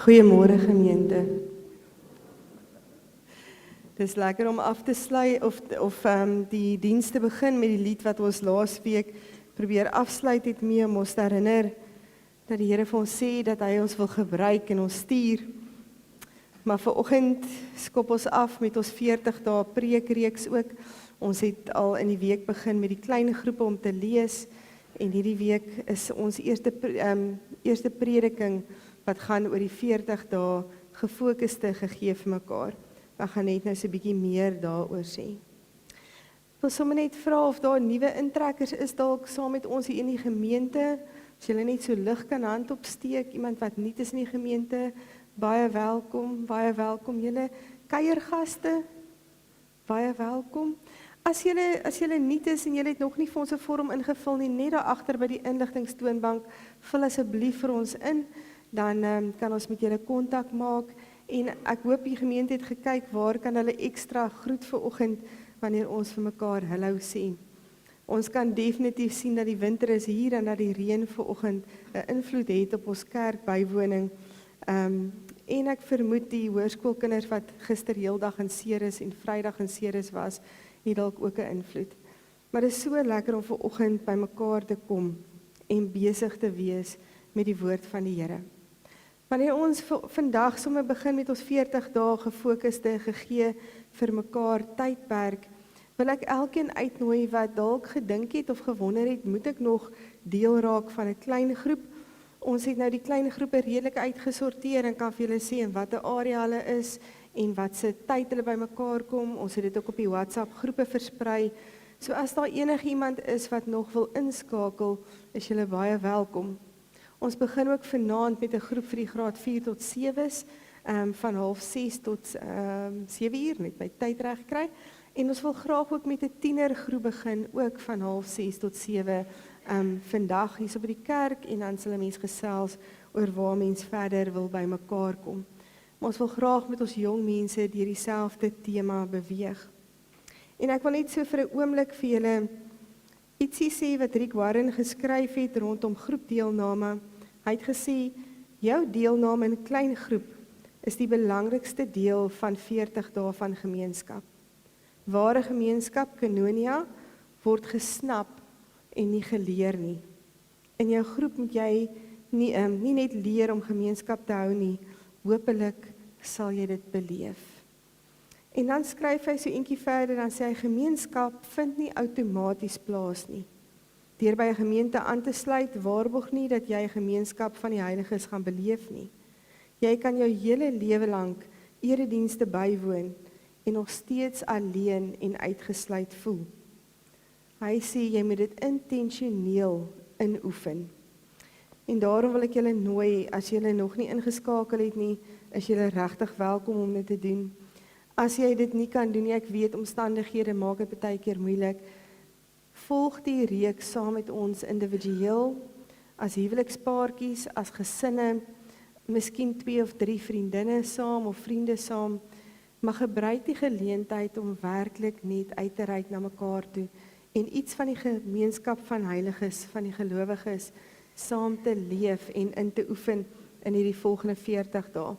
Goeiemôre gemeente. Het is lekker om af te sluit of die diens te begin met die lied wat ons laasweek probeer afsluit het mee om ons te herinner dat die Here vir ons sê dat hy ons wil gebruik en ons stuur. Maar vanoggend skop ons af met ons 40 dae preekreeks ook. Ons het al in die week begin met die klein groepe om te lees en hierdie week is ons eerste prediking wat gaan oor die 40 dae gefokuste gegee vir mekaar. Ek gaan net nou so 'n bietjie meer daaroor sê. Ek wil sommer net vra of daar nuwe intrekkers is dalk saam met ons hier in die gemeente. As julle net so lig kan hand opsteek, iemand wat nuut is in die gemeente, baie welkom julle kuiergaste. Baie welkom. As julle nuut is en julle het nog nie vir ons 'n vorm ingevul nie, net daar agter by die inligtingstoonbank, vul asseblief vir ons in, dan kan ons met julle kontak maak. En ek hoop die gemeente het gekyk waar kan hulle ekstra groet vanoggend wanneer ons vir mekaar hallo sê. Ons kan definitief sien dat die winter is hier en dat die reën vanoggend 'n invloed het op ons kerkbywoning. En ek vermoed die hoërskoolkinders wat gister heeldag in Ceres en Vrydag in Ceres was, het dalk ook 'n invloed. Maar dit is so lekker om vanoggend by mekaar te kom en besig te wees met die woord van die Here. Wanneer ons vandag sommer begin met ons 40 dae gefokuste gegee vir mekaar tydperk, wil ek elkeen uitnooi wat dalk gedink het of gewonder het, moet ek nog deel raak van 'n klein groep? Ons het nou die klein groepe redelik uitgesorteer en kan vir julle sê in watter area hulle is en wat se tyd hulle by mekaar kom. Ons het dit ook op die WhatsApp groepe versprei. So as daar enigiemand is wat nog wil inskakel, is julle baie welkom. Ons begin ook vanaand met 'n groep vir die graad 4 tot 7's, van 6:30 tot 7:00, net my tyd reg kry. En ons wil graag ook met 'n tienergroep begin, ook van 6:30 tot 7:00, vandag hier so by die kerk, en dan sal mense gesels oor waar mense verder wil by mekaar kom. Maar ons wil graag met ons jong mense deur dieselfde tema beweeg. En ek wil net so vir 'n oomblik vir julle ietsie sê wat Rick Warren geskryf het rondom groepdeelname. Hy het gesê, jou deelname in 'n klein groep is die belangrikste deel van 40 dae van gemeenskap. Ware gemeenskap, koinonia, word gesnap en nie geleer nie. In jou groep moet jy nie net leer om gemeenskap te hou nie, hopelik sal jy dit beleef. En dan skryf hy so eentjie verder, dan sê hy, gemeenskap vind nie outomaties plaas nie. Deur by 'n gemeente aan te sluit, waarborg nie dat jy 'n gemeenskap van die heiliges gaan beleef nie. Jy kan jou hele lewe lank eredienste bywoon en nog steeds alleen en uitgesluit voel. Hy sê jy moet dit intentioneel inoefen. En daarom wil ek julle nooi, as julle nog nie ingeskakel het nie, is julle regtig welkom om dit te doen. As jy dit nie kan doen nie, ek weet omstandighede maak dit baie keer moeilik. Volg die reeks saam met ons individueel, as huwelikspaartjies, as gesinne, miskien 2 of 3 vriendinne saam of vriende saam, maar gebruik die geleentheid om werklik net uit te reik na mekaar toe en iets van die gemeenskap van heiliges, van die gelowiges, saam te leef en in te oefen in hierdie volgende 40 dae.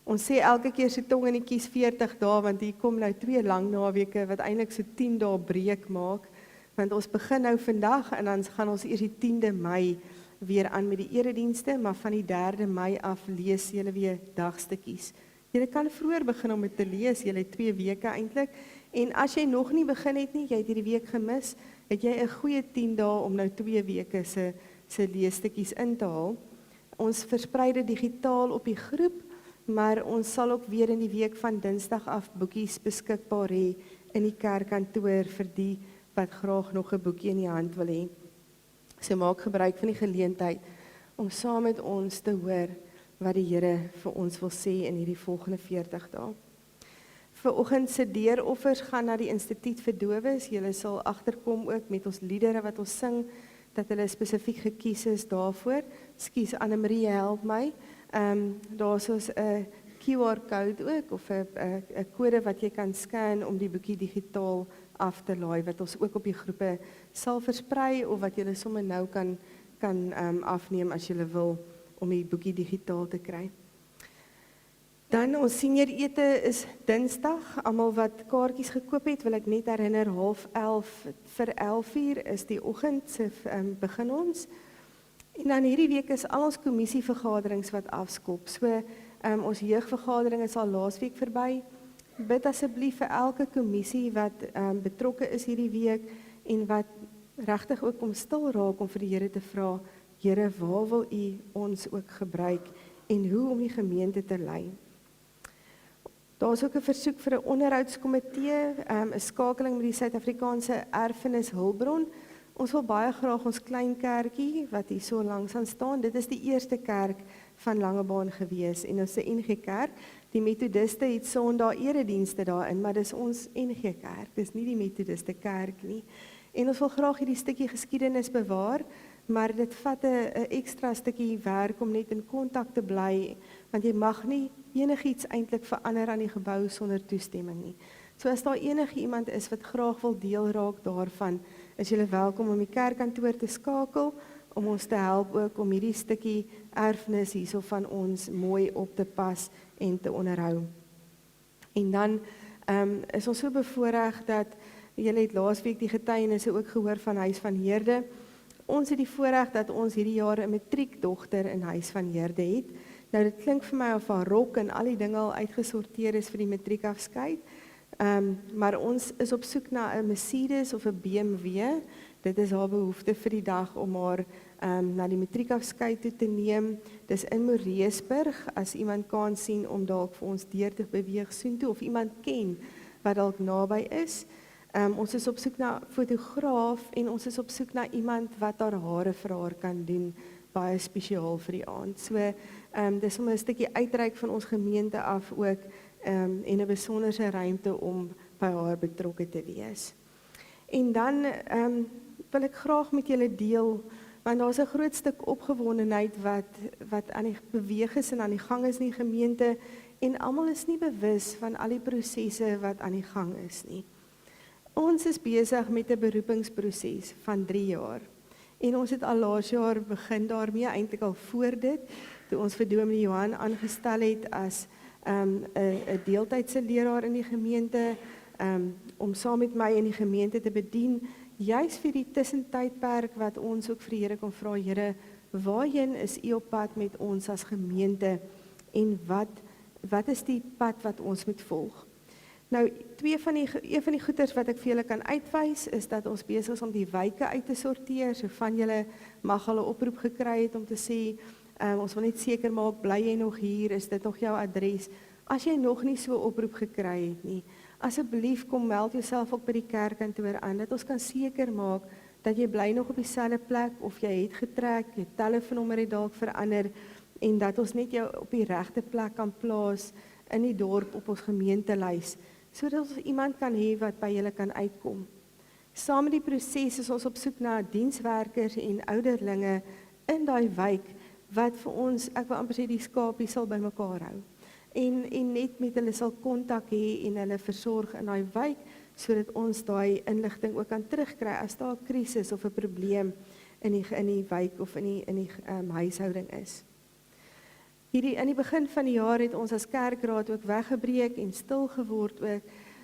Ons sê elke keer so tong in die kies 40 dae, want hier kom nou 2 lang naweke wat eintlik so 10 dae breek maak, want ons begin nou vandag en dan gaan ons eers die 10de Mei weer aan met die eredienste, maar van die 3de Mei af lees julle weer dagstukkies. Julle kan vroeër begin om dit te lees, julle het 2 weke eintlik, en as jy nog nie begin het nie, jy het hierdie week gemis, het jy 'n goeie 10 dae om nou 2 weke se leesstukkies in te haal. Ons versprei dit digitaal op die groep, maar ons sal ook weer in die week van Dinsdag af boekies beskikbaar hê in die kerkkantoor vir die wat graag nog 'n boekie in die hand wil hê. So maak gebruik van die geleentheid om saam met ons te hoor wat die Here vir ons wil sê in hierdie volgende 40 dae. Vanoggend se deeroffers gaan na die Instituut vir Dowes. Julle sal agterkom ook met ons liedere wat ons sing, dat hulle spesifiek gekies is daarvoor. Ekskuus, Anne-Marie help my. Daar's ons 'n QR-code ook, of 'n kode wat jy kan scan om die boekie digitaal af te laai, wat ons ook op die groepe sal versprei, of wat julle sommer nou kan afneem as julle wil, om die boekie digitaal te kry. Dan ons senior ete is Dinsdag. Almal wat kaartjies gekoop het, wil ek net herinner, 10:30 vir 11:00 is die oggend se begin ons. En dan hierdie week is al ons kommissievergaderings wat afskop. So ons jeugvergadering is al laasweek verby. Bid asseblief vir elke kommissie wat betrokke is hierdie week en wat regtig ook om stil raak om vir die Here te vra, Here, waar wil U ons ook gebruik en hoe om die gemeente te lei? Daar is ook 'n versoek vir 'n onderhoudskomitee, 'n skakeling met die Suid-Afrikaanse Erfenis Hulpbron. Ons wil baie graag ons klein kerkie, wat hier so langs aan staan, dit is die eerste kerk van Langebaan gewees, en ons is 'n NG Kerk. Die Methodiste het Sondag eredienste daarin, maar dis ons NG Kerk, dis nie die Methodiste Kerk nie. En ons wil graag hierdie stukkie geskiedenis bewaar, maar dit vat 'n ekstra stukkie werk om net in kontak te bly, want jy mag nie enigiets eintlik verander aan die gebou sonder toestemming nie. So as daar enige iemand is wat graag wil deel raak daarvan, is julle welkom om die kerkkantoor te skakel, om ons te help ook om hierdie stukkie erfenis hierso van ons mooi op te pas en te onderhou. En dan is ons so bevoorreg dat julle het laasweek die getuienisse ook gehoor van Huis van Heerde. Ons het die voorreg dat ons hierdie jaar 'n matriekdogter in Huis van Heerde het. Nou dit klink vir my of haar rok en al die dinge al uitgesorteer is vir die matriekafskeid. Maar ons is op soek na 'n Mercedes of 'n BMW. Dit is haar behoefte vir die dag om haar na die matriekafskeid toe te neem. Dis in Moreesburg, as iemand kan sien om dalk vir ons deur te beweeg soontoe of iemand ken wat dalk naby is. Ons is op soek na 'n fotograaf en ons is op soek na iemand wat haar hare vir haar kan doen, baie spesiaal vir die aand. So dis om 'n stukkie uitreik van ons gemeente af ook en 'n besonderse ruimte om by haar betrokke te wees. En dan wil ek graag met julle deel, want daar's 'n groot stuk opgewondenheid wat aan die beweeg is en aan die gang is in die gemeente, en almal is nie bewus van al die prosesse wat aan die gang is nie. Ons is besig met 'n beroepingsproses van 3 jaar. En ons het al laas jaar begin daarmee, eintlik al voor dit, toe ons vir Dominee Johan aangestel het as 'n deeltydse leraar in die gemeente, om saam met my in die gemeente te bedien, juis vir die tussentydperk wat ons ook vir die Here kon vra, Here, waarheen is U op pad met ons as gemeente en wat is die pad wat ons moet volg? Nou, een van die goeders wat ek vir julle kan uitwys, is dat ons besig is om die wyke uit te sorteer. So van julle mag al 'n oproep gekry het om te sê, ons wil net seker maak, bly jy nog hier, is dit nog jou adres? As jy nog nie so 'n oproep gekry het nie, asseblief kom meld jouself ook by die kerkkantoor aan, dat ons kan seker maak dat jy bly nog op dieselfde plek, of jy het getrek, jou telefoonnommer het dalk verander, en dat ons net jou op die regte plek kan plaas in die dorp op ons gemeentelys, sodat ons iemand kan hê wat by julle kan uitkom. Saam met die proses is ons op soek na dienswerkers en ouderlinge in daai wijk, wat vir ons, ek wil amper sê, die skapie sal bymekaar hou. En net met hulle sal kontak hê en hulle versorg in daai wijk, sodat ons daai inligting ook kan terugkry as daar 'n krisis of 'n probleem in die wijk of in die huishouding is. In die begin van die jaar het ons as kerkraad ook weggebreek en stil geword ook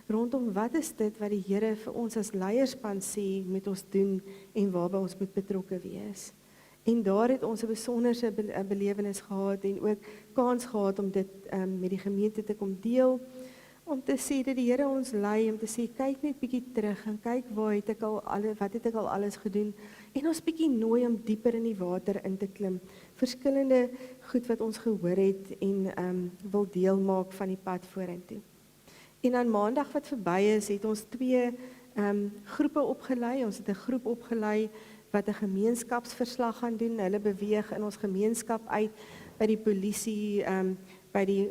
rondom wat is dit wat die Here vir ons as leierspan sê met ons doen en waarby ons moet betrokke wees. En daar het ons 'n besonderse belewenis gehad en ook kans gehad om dit met die gemeente te kom deel, om te sê dat die Here ons lei, om te sê kyk net bietjie terug en kyk wat het ek al alles gedoen, en ons bietjie nooi om dieper in die water in te klim, verskillende goed wat ons gehoor het en wil deel maak van die pad vorentoe. En aan maandag wat verby is, het ons 2 groepe opgelei. Ons het 'n groep opgelei wat 'n gemeenskapsverslag gaan doen. Hulle beweeg in ons gemeenskap uit, by die polisie, by die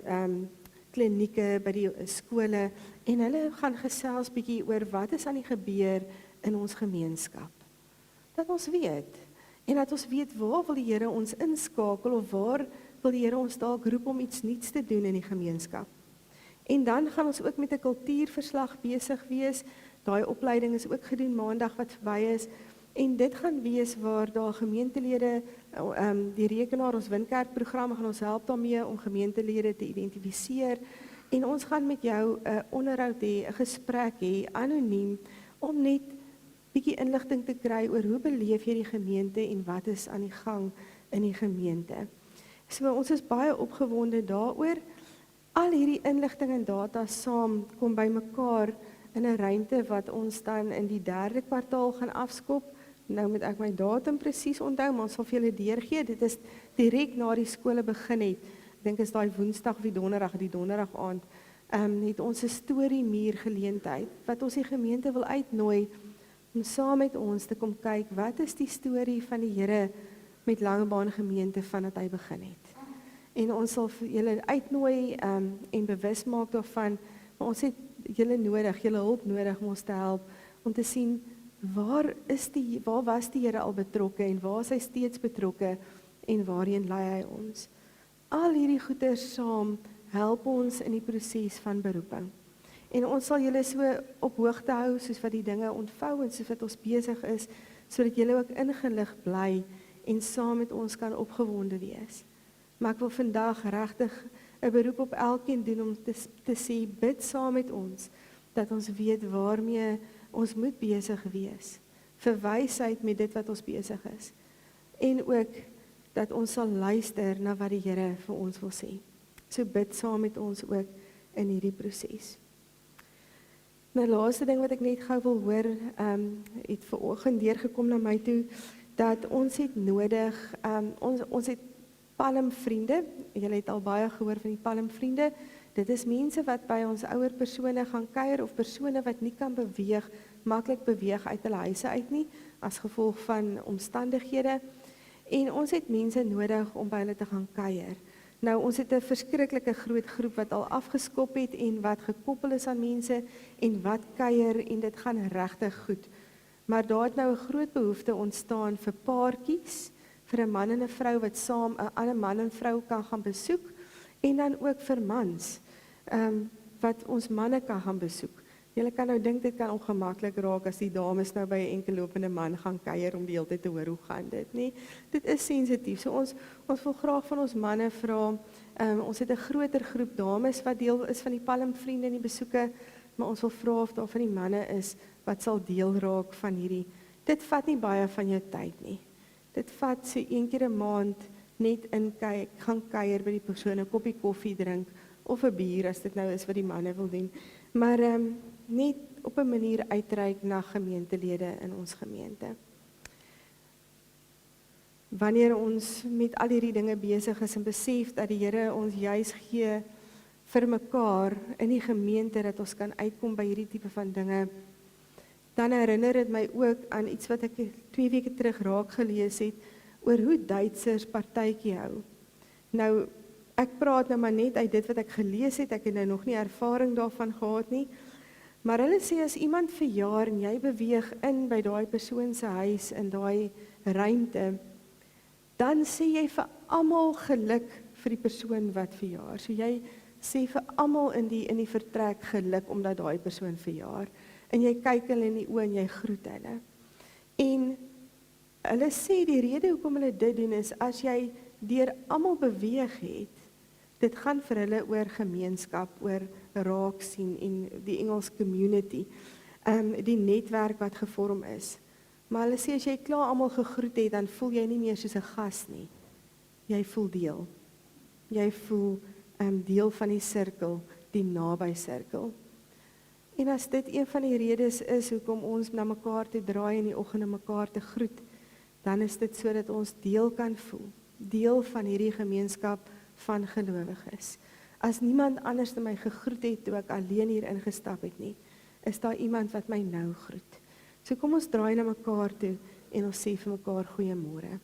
klinieke, by die skole, en hulle gaan gesels bietjie oor wat is aan die gebeur in ons gemeenskap. Dat ons weet, en dat ons weet waar wil die Here ons inskakel, of waar wil die Here ons dalk roep om iets nuuts te doen in die gemeenskap. En dan gaan ons ook met 'n kultuurverslag besig wees. Daai opleiding is ook gedoen maandag wat verby is, En dit gaan wees waar daar gemeentelede, die rekenaar, ons Windkerk-program gaan ons help daarmee om gemeentelede te identifiseer. En ons gaan met jou 'n onderhoud hê, 'n gesprek hê, anoniem, om net bietjie inligting te kry oor hoe beleef jy die gemeente en wat is aan die gang in die gemeente. So ons is baie opgewonde daaroor. Al hierdie inligting en data saam kom bymekaar in 'n ruimte wat ons dan in die 3de kwartaal gaan afskop. Nou moet ek my datum presies onthou, maar ons sal vir julle deurgee. Dit is direk na die skole begin het. Ek dink is daai Woensdag of die Donderdag aand. Het ons 'n storiemuur geleentheid wat ons die gemeente wil uitnooi om saam met ons te kom kyk wat is die storie van die Here met Langebaan gemeente vandat hy begin het. En ons sal vir julle uitnooi en bewus maak daarvan, maar ons het julle nodig, julle hulp nodig om ons te help om te sien waar was die Here al betrokke en waar is hy steeds betrokke en waarheen lei hy ons. Al hierdie goeie saam help ons in die proses van beroeping. En ons sal julle so op hoogte hou soos wat die dinge ontvou en soos wat ons besig is, sodat julle ook ingelig bly en saam met ons kan opgewonde wees. Maar ek wil vandag regtig 'n beroep op elkeen doen om te sê, bid saam met ons, dat ons weet waarmee ons moet besig wees, vir wysheid met dit wat ons besig is, en ook dat ons sal luister na wat die Here vir ons wil sê. So bid saam met ons ook in hierdie proses. Nou laaste ding wat ek net gou wil hoor, het vanoggend deurgekom na my toe, dat ons het nodig, ons het palmvriende. Julle het al baie gehoor van die palmvriende. Dit is mense wat by ons ouer persone gaan kuier of persone wat nie kan beweeg, maklik beweeg uit hulle huise uit nie, as gevolg van omstandighede. En ons het mense nodig om by hulle te gaan kuier. Nou, ons het 'n verskriklike groot groep wat al afgeskop het en wat gekoppel is aan mense en wat kuier en dit gaan regtig goed. Maar daar het nou 'n groot behoefte ontstaan vir paartjies, vir 'n man en 'n vrou wat saam 'n ander man en vrou kan gaan besoek, en dan ook vir mans, wat ons manne kan gaan besoek. Julle kan nou dink dit kan ongemaklik raak as die dames nou by 'n enkellopende man gaan kuier om die hele tyd te hoor hoe gaan dit, nie? Dit is sensitief. So ons wil graag van ons manne vra, ons het 'n groter groep dames wat deel is van die palmvriende en die besoeke, maar ons wil vra of daar van die manne is wat sal deel raak van hierdie. Dit vat nie baie van jou tyd nie. Dit vat so 1 keer 'n maand net gaan kuier by die persoon, 'n koppie koffie drink of 'n bier as dit nou is wat die manne wil doen. Maar net op 'n manier uitreik na gemeentelede in ons gemeente. Wanneer ons met al hierdie dinge besig is en besef dat die Here ons juis gee vir mekaar in die gemeente dat ons kan uitkom by hierdie tipe van dinge, dan herinner dit my ook aan iets wat ek 2 weke terug raak gelees het oor hoe Duitsers partytjie hou. Nou, ek praat nou maar net uit dit wat ek gelees het, ek het nou nog nie ervaring daarvan gehad nie, maar hulle sê as iemand verjaar en jy beweeg in by daai persoon se huis in daai ruimte, dan sê jy vir almal geluk vir die persoon wat verjaar. So jy sê vir almal in die vertrek geluk omdat daai persoon verjaar. En jy kyk hulle in die oë en jy groet hulle. En hulle sê die rede hoekom hulle dit doen is as jy deur almal beweeg het, dit gaan vir hulle oor gemeenskap, oor raak sien en die Engels community, die netwerk wat gevorm is. Maar hulle sê as jy klaar almal gegroet het, dan voel jy nie meer soos 'n gas nie. Jy voel deel. Jy voel deel van die sirkel, die naby sirkel. En as dit een van die redes is hoekom ons na mekaar te draai in die oggend en mekaar te groet, dan is dit sodat ons deel kan voel, deel van hierdie gemeenskap van gelowiges. As niemand anders my gegroet het toe ek alleen hier ingestap het nie, is daar iemand wat my nou groet. So kom ons draai na mekaar toe en ons sê vir mekaar goeiemôre.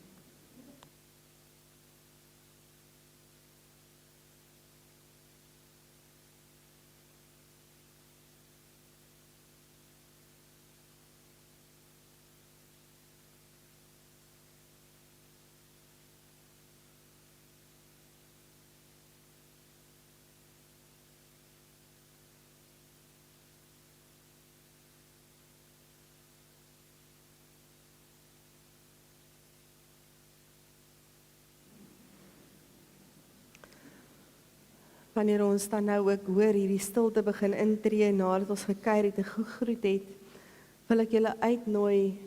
wanneer ons dan nou ook hoor hierdie stilte begin intree nadat ons gekuier het en gegroet het, wil ek julle uitnooi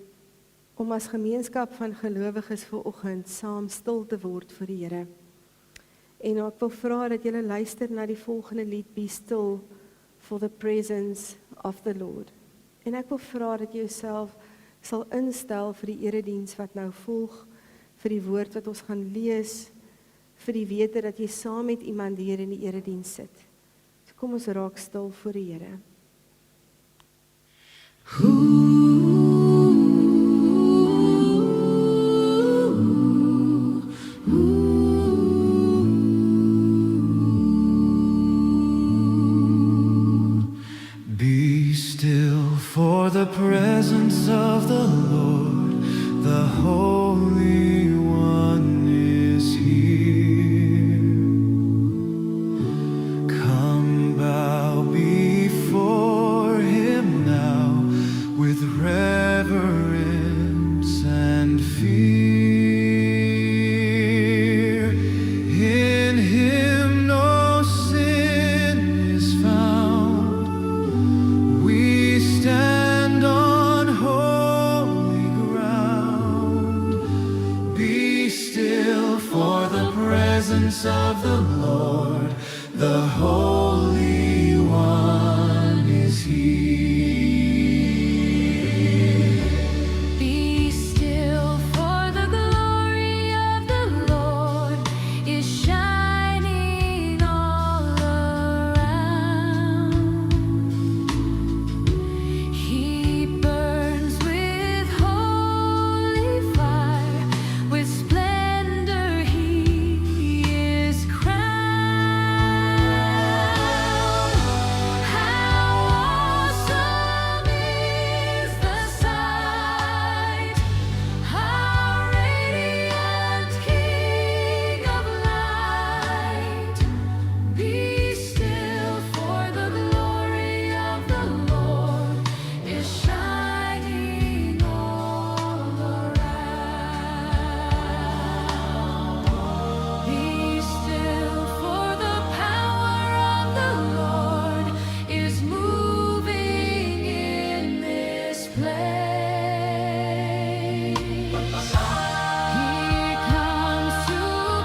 om as gemeenskap van gelowiges vanoggend saam stil te word vir die Here. En ek wil vra dat julle luister na die volgende lied, Be Still for the Presence of the Lord. En ek wil vra dat jy jouself sal instel vir die erediens wat nou volg, vir die woord wat ons gaan lees, vir die wete dat jy saam met iemand hier in die erediens sit. So kom ons raak stil voor die Here. Be still for the presence of the Lord, the Holy One is here. Come bow before Him now with reverence and fear. In Him no sin is found. We stand on holy ground. Be still for the presence of the Lord, the Holy One is here. Be still, for the glory of the Lord is shining all around. He burns with holy fire, with splendor He is crowned. How awesome is the sight! Our radiant King of light. Be still, for the glory of the Lord is shining all around. Be still, for the power of the Lord is moving in this place. He comes to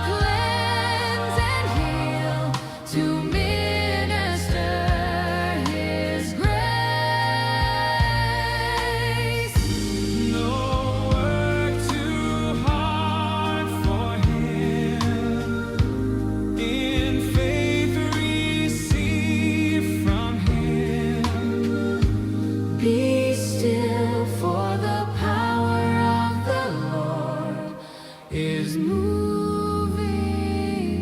cleanse and heal, to minister His grace. No work too hard for Him. In faith receive from Him. Be still, for the power of the Lord is moving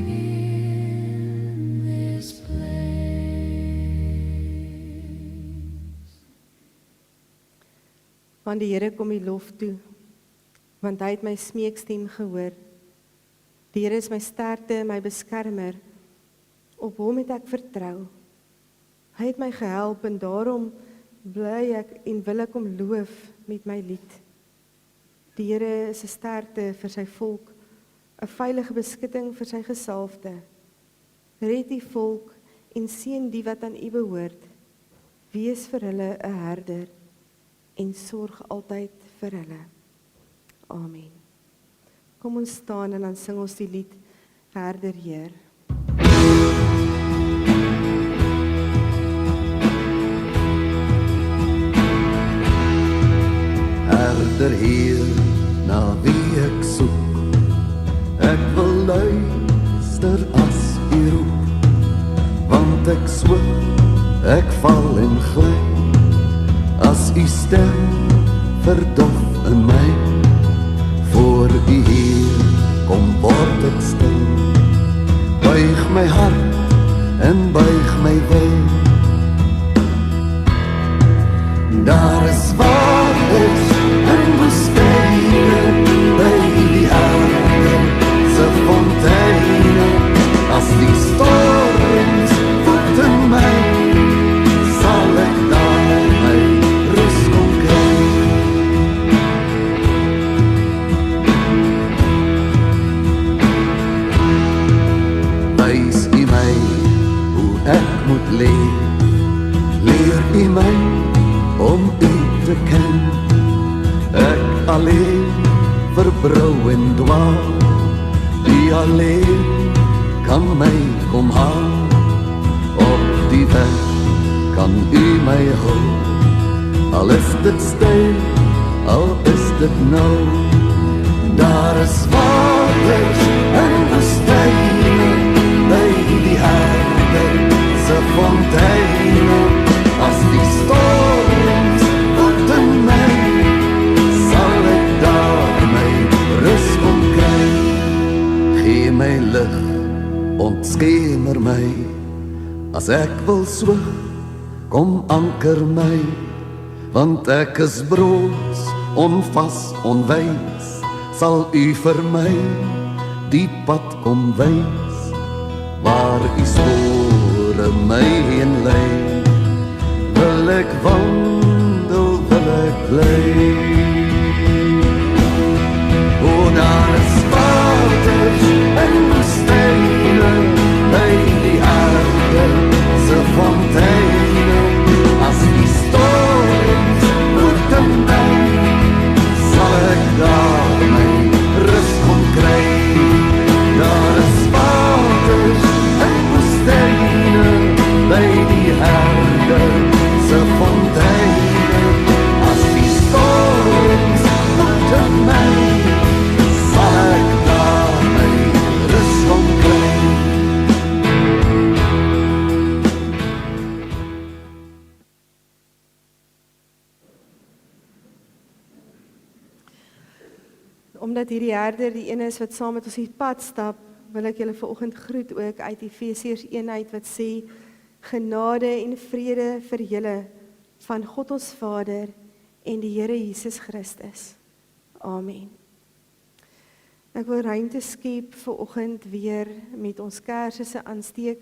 in this place. Want die Here kom die lof toe, want hy het my smeekstem gehoor. Die Here is my sterkte en my beskermer, op hom het ek vertrou. Hy het my gehelp en daarom bly ek en wil ek hom loof met my lied. Die Here is 'n sterkte vir sy volk, 'n veilige beskutting vir sy gesalfde. Red die volk en seën die wat aan U behoort. Wees vir hulle 'n herder en sorg altyd vir hulle. Amen. Kom ons staan en dan sing ons die lied Herder Heer. Herder Heer, na wie ek soek, ek wil luister as U roep, want ek swik, ek val en gly, as U stem verdof in my. Voor U Heer, kom word ek stil, buig my hart en buig my wil. Daar is waters in woestyne, by die aarde se fonteine, as die storms voet in my, sal ek daar my rus kon kry. Wys U my moet leef, leer u my om u te ken. Ek alleen verbrou en dwaal, u alleen kan my kom haal. Op die weg kan u my hou, al is dit stil, al is dit nou. Daar is waters en woestyne, by die herder se fonteine. As die storms woed in my, sal ek daar my rus kom kry. Gee my lig, ontskemer my, as ek wil swig, kom anker my. Want ek is broos, onvas, onwys, sal u vir my die pad kom wys, waar u spore my heen lei. Wil ek wandel, wil ek bly. O, daar is waters en woestyne, by die herder se fonteine. As die storms woed in my, sal ek daar my rus kom kry. Daar is waters en woestyne, by die herder se fonteine. As die storms woed in my, sal ek daar my rus kom kry. Omdat hierdie herder die een is wat saam met ons die pad stap, wil ek julle vanoggend groet ook uit Efesiërs 1 uit wat sê: genade en vrede vir julle van God ons Vader en die Here Jesus Christus. Amen. Ek wil ruimte skep vanoggend weer met ons kersese aansteek.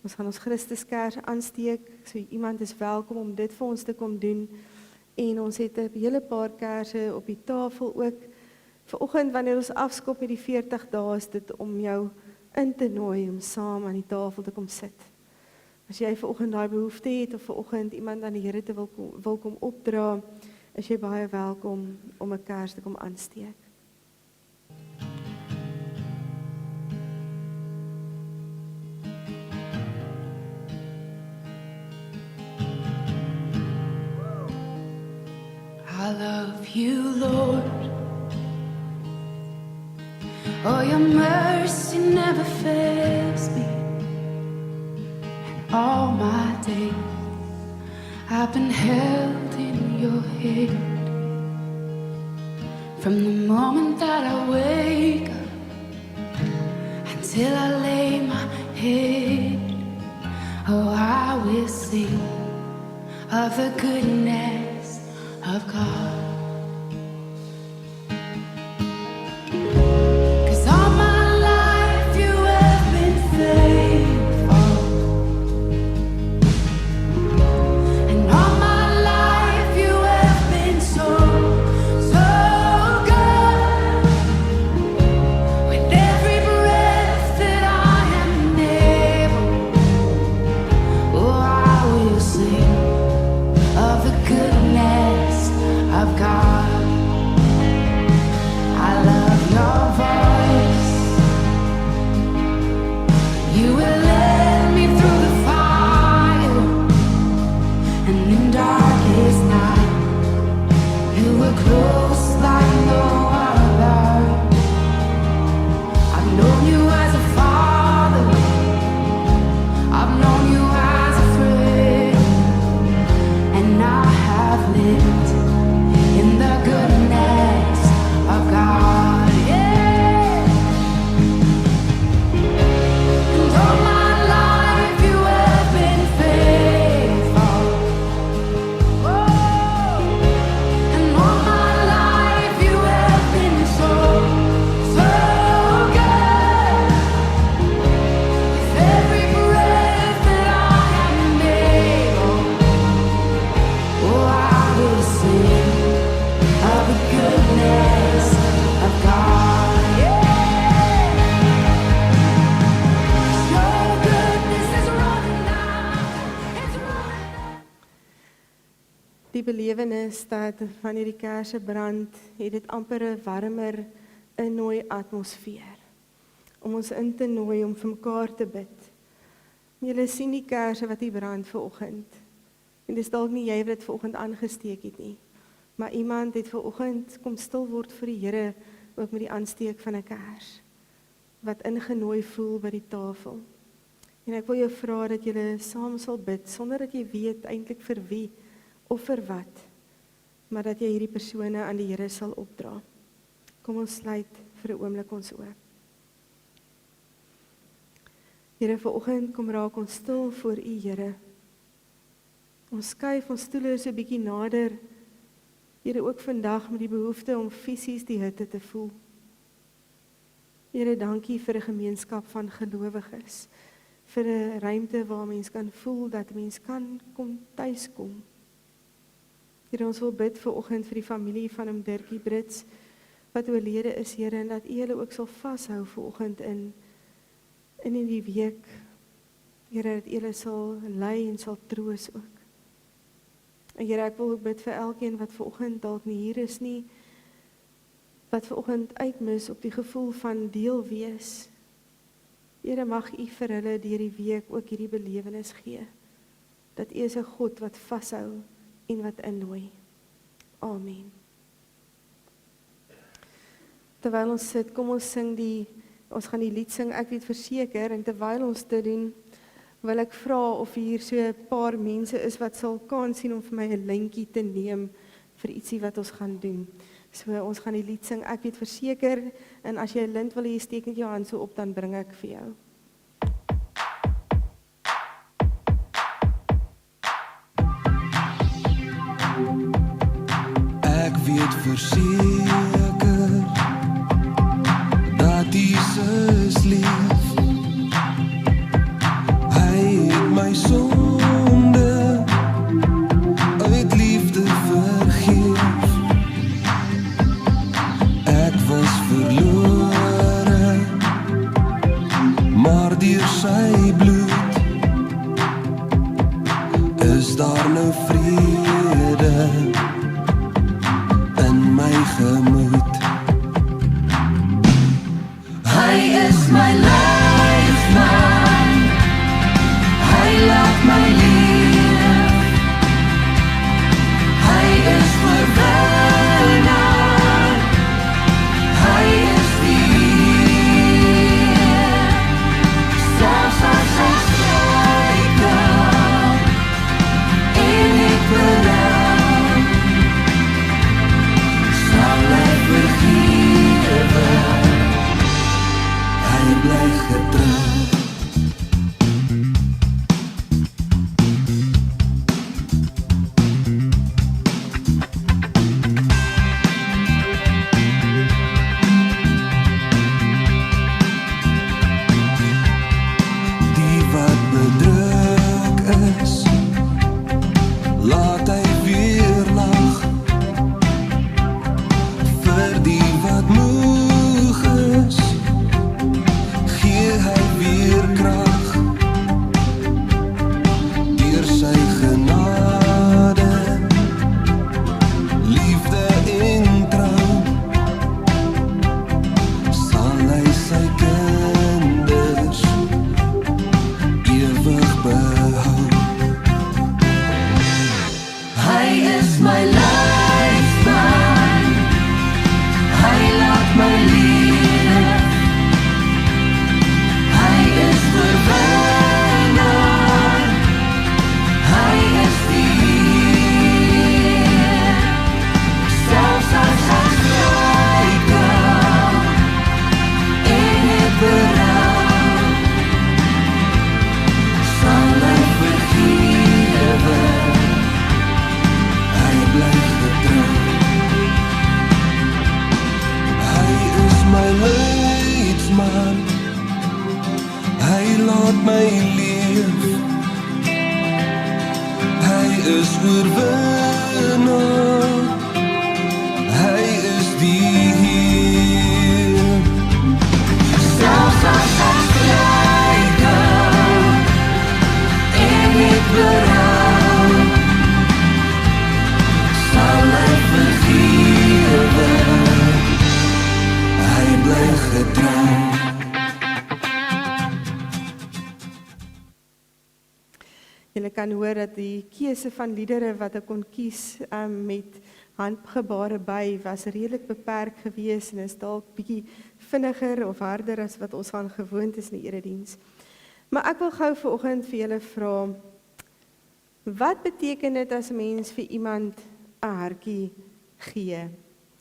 Ons gaan ons Christuskers aansteek. So iemand is welkom om dit vir ons te kom doen. En ons het 'n hele paar kersse op die tafel ook. Vanoggend wanneer ons afskop met die 40 dae, is dit om jou in te nooi om saam aan die tafel te kom sit. As jy vanoggend daai behoefte het of vanoggend iemand aan die Here te wil kom opdra, is jy baie welkom om 'n kers te kom aansteek. I love you, Lord. Oh, your mercy never fails me. And all my days I've been held in your hand. From the moment that I wake up until I lay my head, oh, I will sing of the goodness of God. Of Die belewenis dat wanneer die kersse brand, het dit amper 'n warmer innooi atmosfeer. Om ons in te nooi om vir mekaar te bid. Julle sien die kersse wat hier brand vanoggend. En dis dalk nie jy wat dit vanoggend aangesteek het nie. Maar iemand het vanoggend kom stil word vir die Here ook met die aansteek van 'n kers. Wat ingenooi voel by die tafel. En ek wil jou vra dat jy saam sal bid sonder dat jy weet eintlik vir wie of vir wat, maar dat jy hierdie persone aan die Here sal opdra. Kom ons sluit vir 'n oomblik ons oë. Here, vanoggend kom raak ons stil voor U, Here. Ons skuif ons stoele so 'n bietjie nader. Here, ook vandag met die behoefte om fisies die hitte te voel. Here, dankie vir 'n gemeenskap van gelowiges, vir 'n ruimte waar mens kan voel dat mens kan kom tuis kom. Here, ons wil bid vanoggend vir die familie van Dirkie Brits wat oorlede is, Here, en dat U hulle ook sal vashou vanoggend in die week. Here, dat U hulle sal lei en sal troos ook. En Here, ek wil ook bid vir elkeen wat vanoggend dalk nie hier is nie, wat vanoggend uitmis op die gevoel van deel wees. Here, mag U vir hulle deur die week ook hierdie belewenis gee, dat U is 'n God wat vashou en wat innooi. Amen. Terwyl ons sit, kom ons ons gaan die lied sing, ek weet verseker, en terwyl ons dit doen, wil ek vra of hier so 'n paar mense is wat sal kans sien om vir my 'n lintjie te neem vir ietsie wat ons gaan doen. So ons gaan die lied sing, ek weet verseker, en as jy 'n lint wil hê, steek net jou hand so op, dan bring ek vir jou. Ek weet verseker dat Jesus leef. Hy het my sonde uit liefde vergeef. Ek was verlore, maar deur sy bloed is daar nou vrede in my gemoed. Hy is my leefman, hy laat my leef. Hy is oorwinnaar, hy is die selfs as ek struikel en ek berou, sal hy vergewe. Hy bly getrou. Die wat bedruk is, laat hy weer lag. Vir die wat moeg is, gee hy weer krag. Deur sy genade, liefde en trou, sal hy sy kinders ewig behou. Hy is my leefman, hy laat my leef. Hy is oorwinnaar, hy is die selfs as ek struikel en ek berou, sal hy vergewe. Hy bly getrou. Hy is my leidsman, hy laat my leef. Hy is oorwinnaar, hy is die Heer. Selfs as ek struikel en ek berou, Julle kan hoor dat die keuse van liedere wat ek kon kies met handgebare by was redelik beperk gewees en is dalk bietjie vinniger of harder as wat ons aan gewoond is in die erediens. Maar ek wil gou vanoggend vir julle vra, wat beteken dit as 'n mens vir iemand 'n hartjie gee?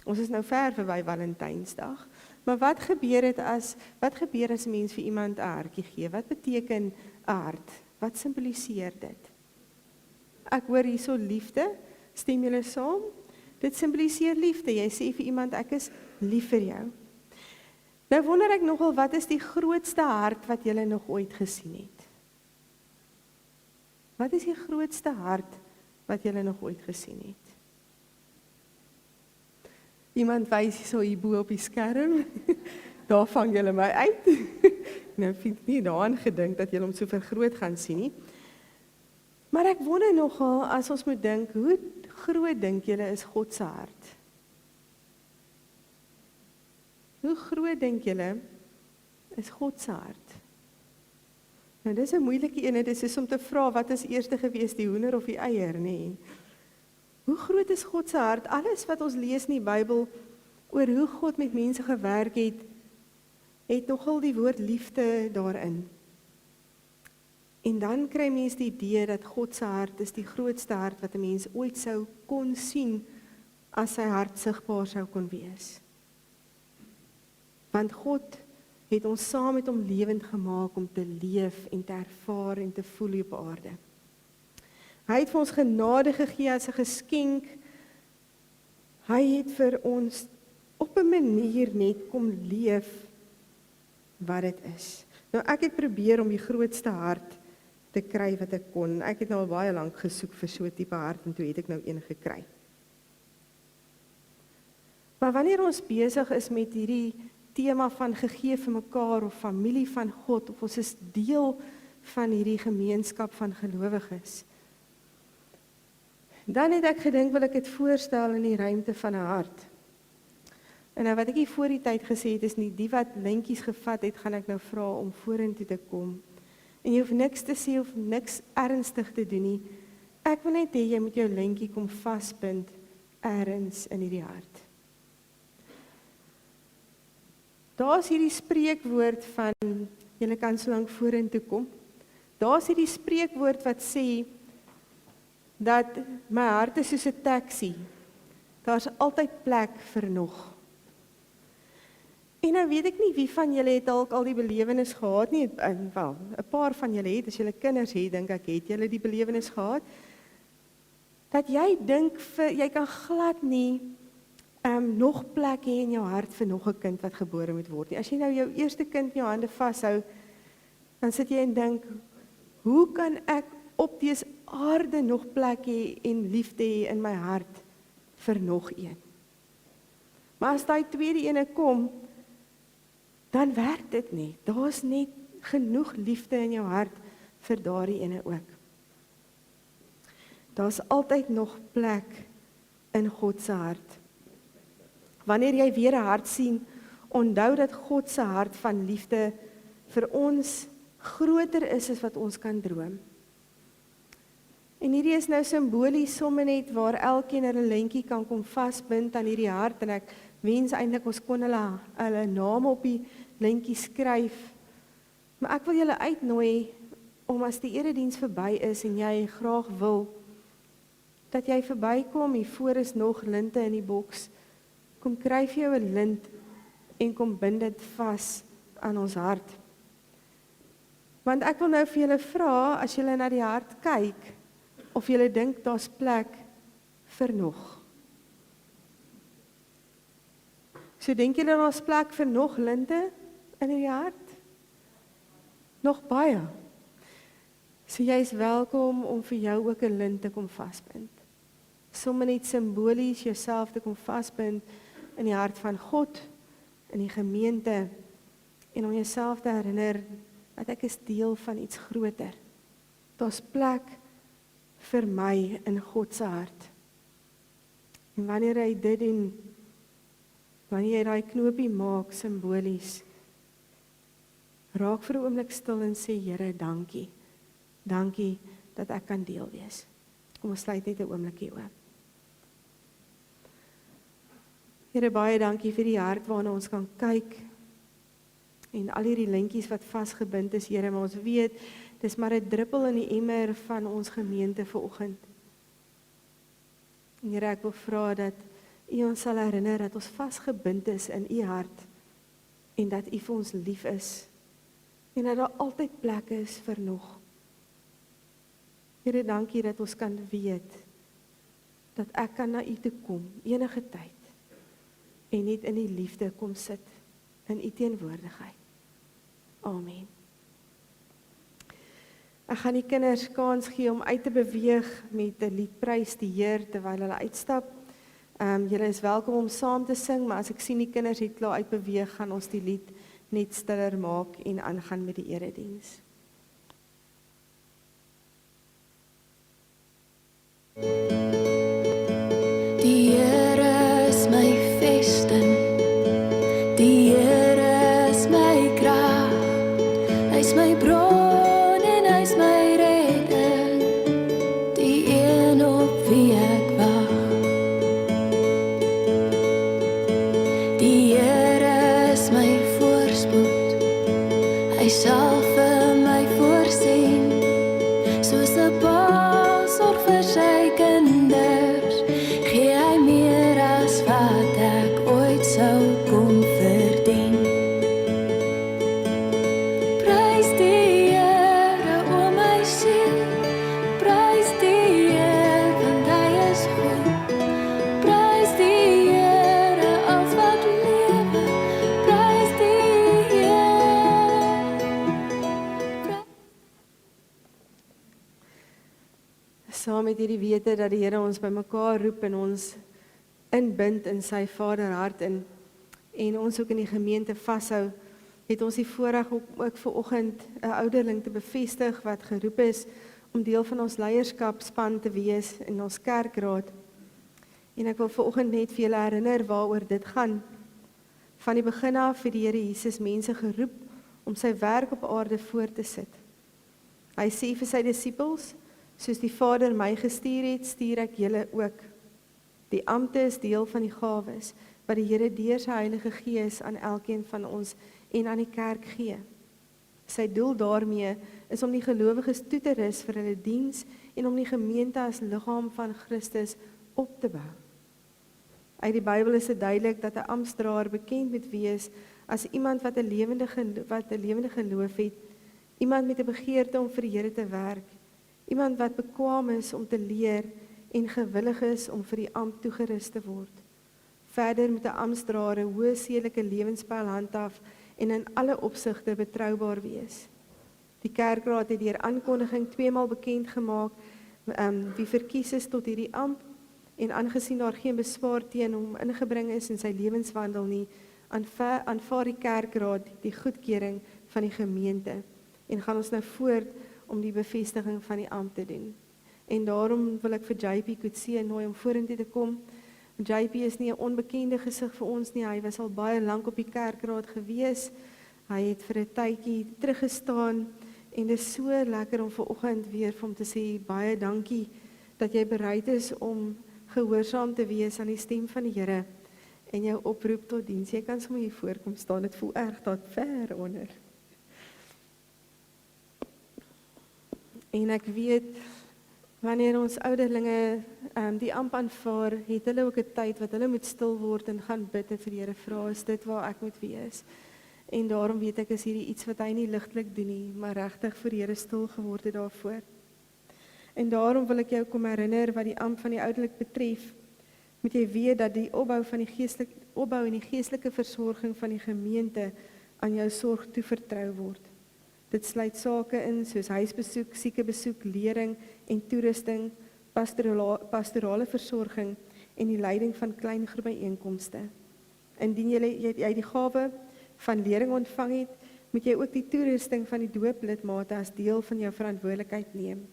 Ons is nou ver verby Valentynsdag, maar wat gebeur as 'n mens vir iemand 'n hartjie gee? Wat beteken 'n hart? Wat simboliseer dit? Ek hoor hierso liefde, stem julle saam? Dit simboliseer liefde. Jy sê vir iemand, ek is lief vir jou. Nou wonder ek nogal, wat is die grootste hart wat julle nog ooit gesien het? Wat is die grootste hart wat julle nog ooit gesien het? Iemand wys so hierbo op die skerm. Daar vang julle my uit. Nou vind ek nie daaraan gedink dat julle hom so vergroot gaan sien nie. Maar ek wonder nogal, as ons moet dink, hoe groot dink julle is God se hart? Hoe groot dink julle is God se hart? Nou dis 'n moeilike een, dit is soos om te vra, wat is eerste gewees, die hoender of die eier, nê? Hoe groot is God se hart? Alles wat ons lees in die Bybel oor hoe God met mense gewerk het nogal die woord liefde daarin. En dan kry mens die idee dat God se hart is die grootste hart wat 'n mens ooit sou kon sien as sy hart sigbaar sou kon wees. Want God het ons saam met hom lewend gemaak om te leef en te ervaar en te voel op aarde. Hy het vir ons genade gegee as 'n geskenk. Hy het vir ons op 'n manier net kom leef wat dit is. Nou ek het probeer om die grootste hart te kry wat ek kon. Ek het nou al baie lank gesoek vir so 'n tipe hart en toe het ek nou een gekry. Maar wanneer ons besig is met hierdie tema van gegee vir mekaar of familie van God, of ons is deel van hierdie gemeenskap van gelowiges, dan het ek gedink, wil ek dit voorstel in die ruimte van 'n hart. En nou wat ek hier voor die tyd gesê het, is nie die wat lintjies gevat het, gaan ek nou vra om vorentoe te kom. En jy hoef niks te sê of niks ernstig te doen nie. Ek wil net hê jy moet jou lintjie kom vasbind ergens in hierdie hart. Daar's hierdie spreekwoord van, julle kan so lank vorentoe kom. Daar's hierdie spreekwoord wat sê dat my hart is soos 'n taxi. Daar's altyd plek vir nog. En nou weet ek nie wie van julle het al die belewenis gehad nie, wel, 'n paar van julle het, as julle kinders het, dink ek, het julle die belewenis gehad, dat jy dink, jy kan glad nie nog plek hê in jou hart vir nog 'n kind wat gebore moet word nie. As jy nou jou eerste kind in jou hande vashou, dan sit jy en dink, hoe kan ek op dese aarde nog plek hê en liefde hê in my hart vir nog een? Maar as daai tweede ene kom, dan werk dit nie. Daar's net genoeg liefde in jou hart vir daardie ene ook. Daar's altyd nog plek in God se hart. Wanneer jy weer 'n hart sien, onthou dat God se hart van liefde vir ons groter is as wat ons kan droom. En hierdie is nou simbolies sommer net waar elkeen 'n lintjie kan kom vasbind aan hierdie hart, en ek wens eintlik ons kon hulle name op die lintjie skryf. Maar ek wil julle uitnooi om, as die erediens verby is en jy graag wil, dat jy verbykom. Hier voor is nog linte in die boks. Kom kry vir jou 'n lint en kom bind dit vas aan ons hart. Want ek wil nou vir julle vra, as julle na die hart kyk, of julle dink daar's plek vir nog. So dink julle daar's plek vir nog linte in die hart? Nog baie. So jy is welkom om vir jou ook 'n lint te kom vasbind. Sommige net simbolies jouself te kom vasbind in die hart van God, in die gemeente, en om jouself te herinner dat ek is deel van iets groter. Daar's plek vir my in God se hart. En wanneer hy dit doen, wanneer jy daai knopie maak simbolies, raak vir 'n oomblik stil en sê, Here, dankie. Dankie dat ek kan deel wees. Kom ons sluit net 'n oomblikie oop. Here, baie dankie vir die hart waarna ons kan kyk, en al hierdie lintjies wat vasgebind is, Here, maar ons weet, dis maar 'n druppel in die emmer van ons gemeente vanoggend. Here, ek wil vra dat U ons sal herinner dat ons vasgebind is in U hart, en dat U vir ons lief is, en dat daar altyd plek is vir nog. Here, dankie dat ons kan weet, dat ek kan na U toe kom, enige tyd, en net in die liefde kom sit, in U teenwoordigheid. Amen. Ek gaan die kinders kans gee om uit te beweeg met 'n lied prys die Heer terwyl hulle uitstap. Julle is welkom om saam te sing, maar as ek sien die kinders het klaar uitbeweeg, gaan ons die lied net stiller maak en aangaan met die erediens. Die Here is my vesting, die Here is my krag, hy is my bron en hy is my redder, die een op wie ek wag. Die Here is my voorspoed, hy sal vir my voorsien, soos 'n pa sorg vir sy kinders, gee hy meer as wat ek ooit sou kon verdien. Prys die Here, o my siel, prys die Here, want hy is goed. Prys die Here, alles wat lewe, prys die Here. Saam met hierdie wete dat die Here ons bymekaar roep en ons inbind in sy Vaderhart en ons ook in die gemeente vashou, het ons die voorreg ook vanoggend 'n ouderling te bevestig wat geroep is om deel van ons leierskapspan te wees in ons kerkraad. En ek wil vanoggend net vir julle herinner waaroor dit gaan. Van die begin af het die Here Jesus mense geroep om sy werk op aarde voort te sit. Hy sê vir sy disippels, soos die Vader my gestuur het, stuur ek julle ook. Die ampte is deel van die gawes wat die Here deur sy Heilige Gees aan elkeen van ons en aan die kerk gee. Sy doel daarmee is om die gelowiges toe te rus vir hulle diens en om die gemeente as liggaam van Christus op te bou. Uit die Bybel is dit duidelik dat 'n amptdraer bekend moet wees as iemand wat 'n lewende geloof het, iemand met 'n begeerte om vir die Here te werk, iemand wat bekwaam is om te leer en gewillig is om vir die ampt toegerus te word. Verder moet 'n amptdraer 'n hoë sedelike lewenspyl handhaaf en in alle opsigte betroubaar wees. Die kerkraad het deur aankondiging 2 maal bekend gemaak wie verkies is tot hierdie ampt, en aangesien daar geen beswaar teen hom ingebring is in sy lewenswandel nie, aanvaar die kerkraad die goedkeuring van die gemeente en gaan ons nou voort om die bevestiging van die ampt te doen. En daarom wil ek vir JP Kutse nooi om vorentoe te kom. JP is nie 'n onbekende gesig vir ons nie, hy was al baie lank op die kerkraad gewees, hy het vir 'n tydjie teruggestaan, en dit is so lekker om vanoggend weer vir hom te sê, baie dankie, dat jy bereid is om gehoorsaam te wees aan die stem van die Here, en jou oproep tot diens. Jy kan sommer hier voorkom staan, dit voel erg daar ver onder. En ek weet, wanneer ons ouderlinge die ampt aanvaar, het hulle ook 'n tyd wat hulle moet stil word en gaan bid en vir die Here vra, is dit waar ek moet wees? En daarom weet ek, is hierdie iets wat hy nie ligtelik doen nie, maar regtig vir die Here stil geword het daarvoor. En daarom wil ek jou kom herinner wat die ampt van die ouderlik betref, moet jy weet dat die opbou en die geestelike versorging van die gemeente aan jou sorg toevertrou word. Dit sluit sake in soos huisbesoek, siekebesoek, lering en toerusting, pastorale versorging en die leiding van klein groep byeenkomste. Indien jy die gawe van lering ontvang het, moet jy ook die toerusting van die dooplidmate as deel van jou verantwoordelikheid neem.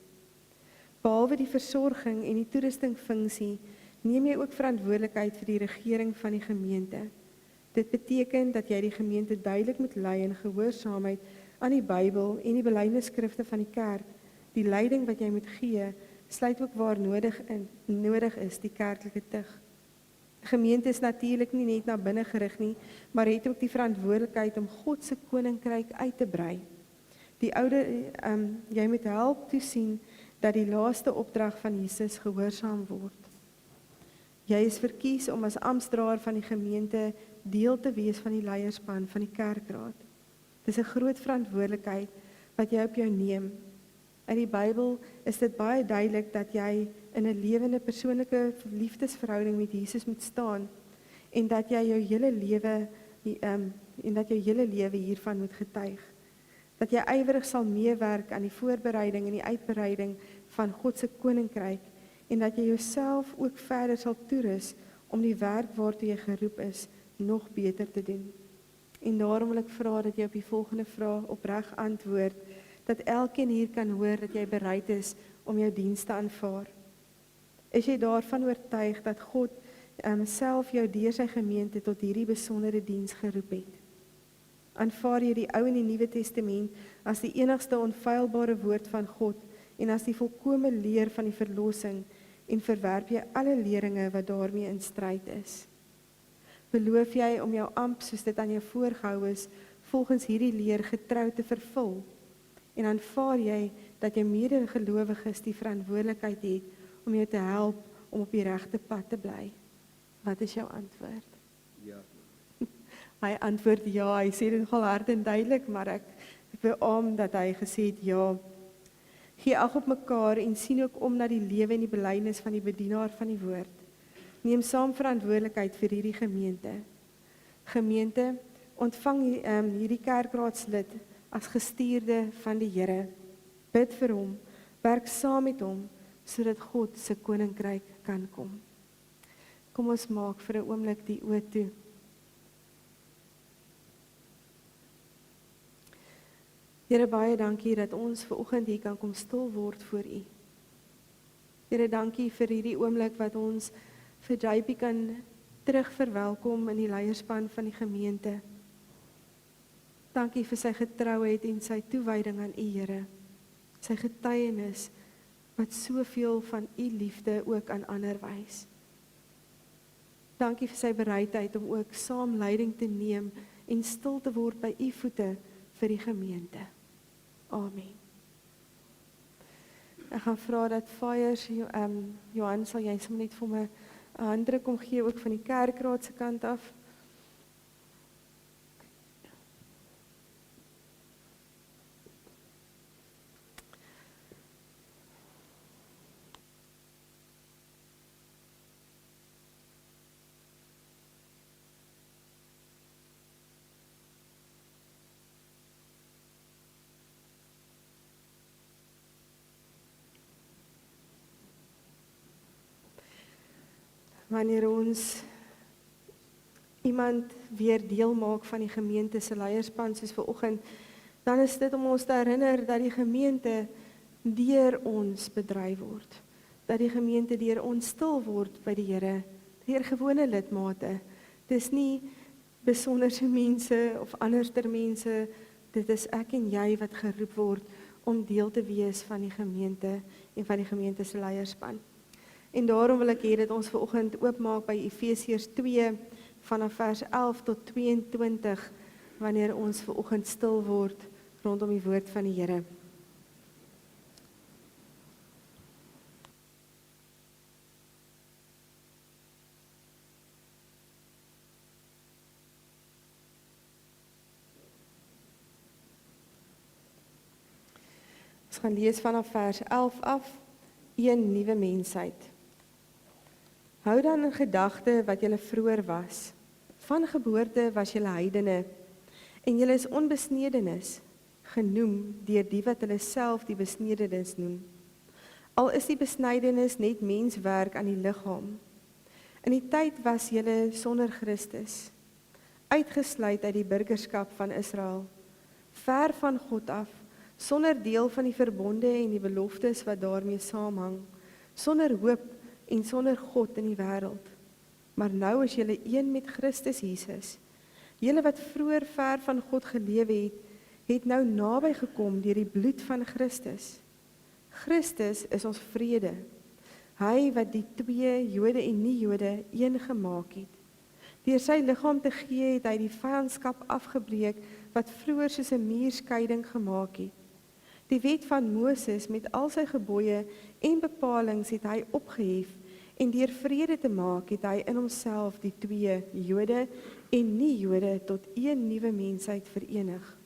Behalwe die versorging en die toerustingfunksie, neem jy ook verantwoordelikheid vir die regering van die gemeente. Dit beteken dat jy die gemeente duidelik moet lei in gehoorsaamheid aan die Bybel en die belydenisskrifte van die kerk, Die leiding wat jy moet gee, sluit ook waar nodig is die kerklike tug. Gemeente is natuurlik nie net na binne gerig nie, maar het ook die verantwoordelikheid om God se koninkryk uit te brei. Jy moet help toesien dat die laaste opdrag van Jesus gehoorsaam word. Jy is verkies om as amptdraer van die gemeente deel te wees van die leierspan van die kerkraad. Dis 'n groot verantwoordelikheid wat jy op jou neem. In die Bybel is dit baie duidelik dat jy in 'n lewende persoonlike liefdesverhouding met Jesus moet staan en dat jy jou hele lewe hiervan moet getuig. Dat jy ywerig sal meewerk aan die voorbereiding en die uitbreiding van God se koninkryk en dat jy jouself ook verder sal toerus om die werk waartoe jy geroep is nog beter te doen. En daarom wil ek vra dat jy op die volgende vraag opreg antwoord, dat elkeen hier kan hoor dat jy bereid is om jou diens te aanvaar. Is jy daarvan oortuig dat God self jou deur sy gemeente tot hierdie besondere diens geroep het? Aanvaar jy die Ou en die Nuwe Testament as die enigste onfeilbare woord van God en as die volkome leer van die verlossing en verwerp jy alle leringe wat daarmee in stryd is? Beloof jy om jou ampt soos dit aan jou voorgehou is, volgens hierdie leer getrou te vervul? En aanvaar jy dat jou medegelowiges die verantwoordelikheid het om jou te help om op die regte pad te bly? Wat is jou antwoord? Ja. Hy antwoord ja, hy sê dit nogal hard en duidelik, maar ek beamoen dat hy gesê het ja. Gee ag op mekaar en sien ook om na die lewe en die belydenis van die bedienaar van die woord. Neem saam verantwoordelikheid vir hierdie gemeente. Gemeente, ontvang hierdie kerkraadslid as gestuurde van die Here. Bid vir hom, werk saam met hom, sodat God se koninkryk kan kom. Kom ons maak vir 'n oomblik die oë toe. Here, baie dankie dat ons vanoggend hier kan kom stil word voor U. Here, dankie vir hierdie oomblik wat ons vir JP kan terugverwelkom in die leierspan van die gemeente. Dankie vir sy getrouheid en sy toewyding aan U, Here. Sy getuienis wat soveel van U liefde ook aan ander wys. Dankie vir sy bereidheid om ook saam leiding te neem en stil te word by U voete vir die gemeente. Amen. Ek gaan vra dat Fires, Johan, sal jy sommer net vir my 'n handdruk kom gee ook van die kerkraad se kant af. Wanneer ons iemand weer deel maak van die gemeente se leierspan soos vanoggend, dan is dit om ons te herinner dat die gemeente deur ons bedryf word. Dat die gemeente deur ons stil word by die Here, deur gewone lidmate. Dis nie besonderse mense of anderster mense, dit is ek en jy wat geroep word om deel te wees van die gemeente en van die gemeente se leierspan. En daarom wil ek hê dat ons vanoggend oopmaak by Efesiërs 2 vanaf vers 11 tot 22 wanneer ons vanoggend stil word rondom die woord van die Here. Ons gaan lees vanaf vers 11 af, 'n nuwe mensheid. Hou dan in gedagte wat julle vroeër was. Van geboorte was julle heidene, en julle is onbesnedenis, genoem deur die wat hulle self die besnedenis noem. Al is die besnydenis net menswerk aan die liggaam. In die tyd was julle sonder Christus, uitgesluit uit die burgerskap van Israel, ver van God af, sonder deel van die verbonde en die beloftes wat daarmee saamhang, sonder hoop en sonder God in die wêreld. Maar nou is julle een met Christus Jesus. Julle wat vroeër ver van God gelewe het, het nou naby gekom deur die bloed van Christus. Christus is ons vrede. Hy wat die twee Jode en nie-Jode een gemaak het. Deur sy liggaam te gee, het hy die vyandskap afgebreek wat vroeër soos 'n muurskeiding gemaak het. Die wet van Moses met al sy gebooie en bepalings het hy opgehef en deur vrede te maak het hy in homself die twee Jode en nie-Jode tot een nuwe mensheid verenig.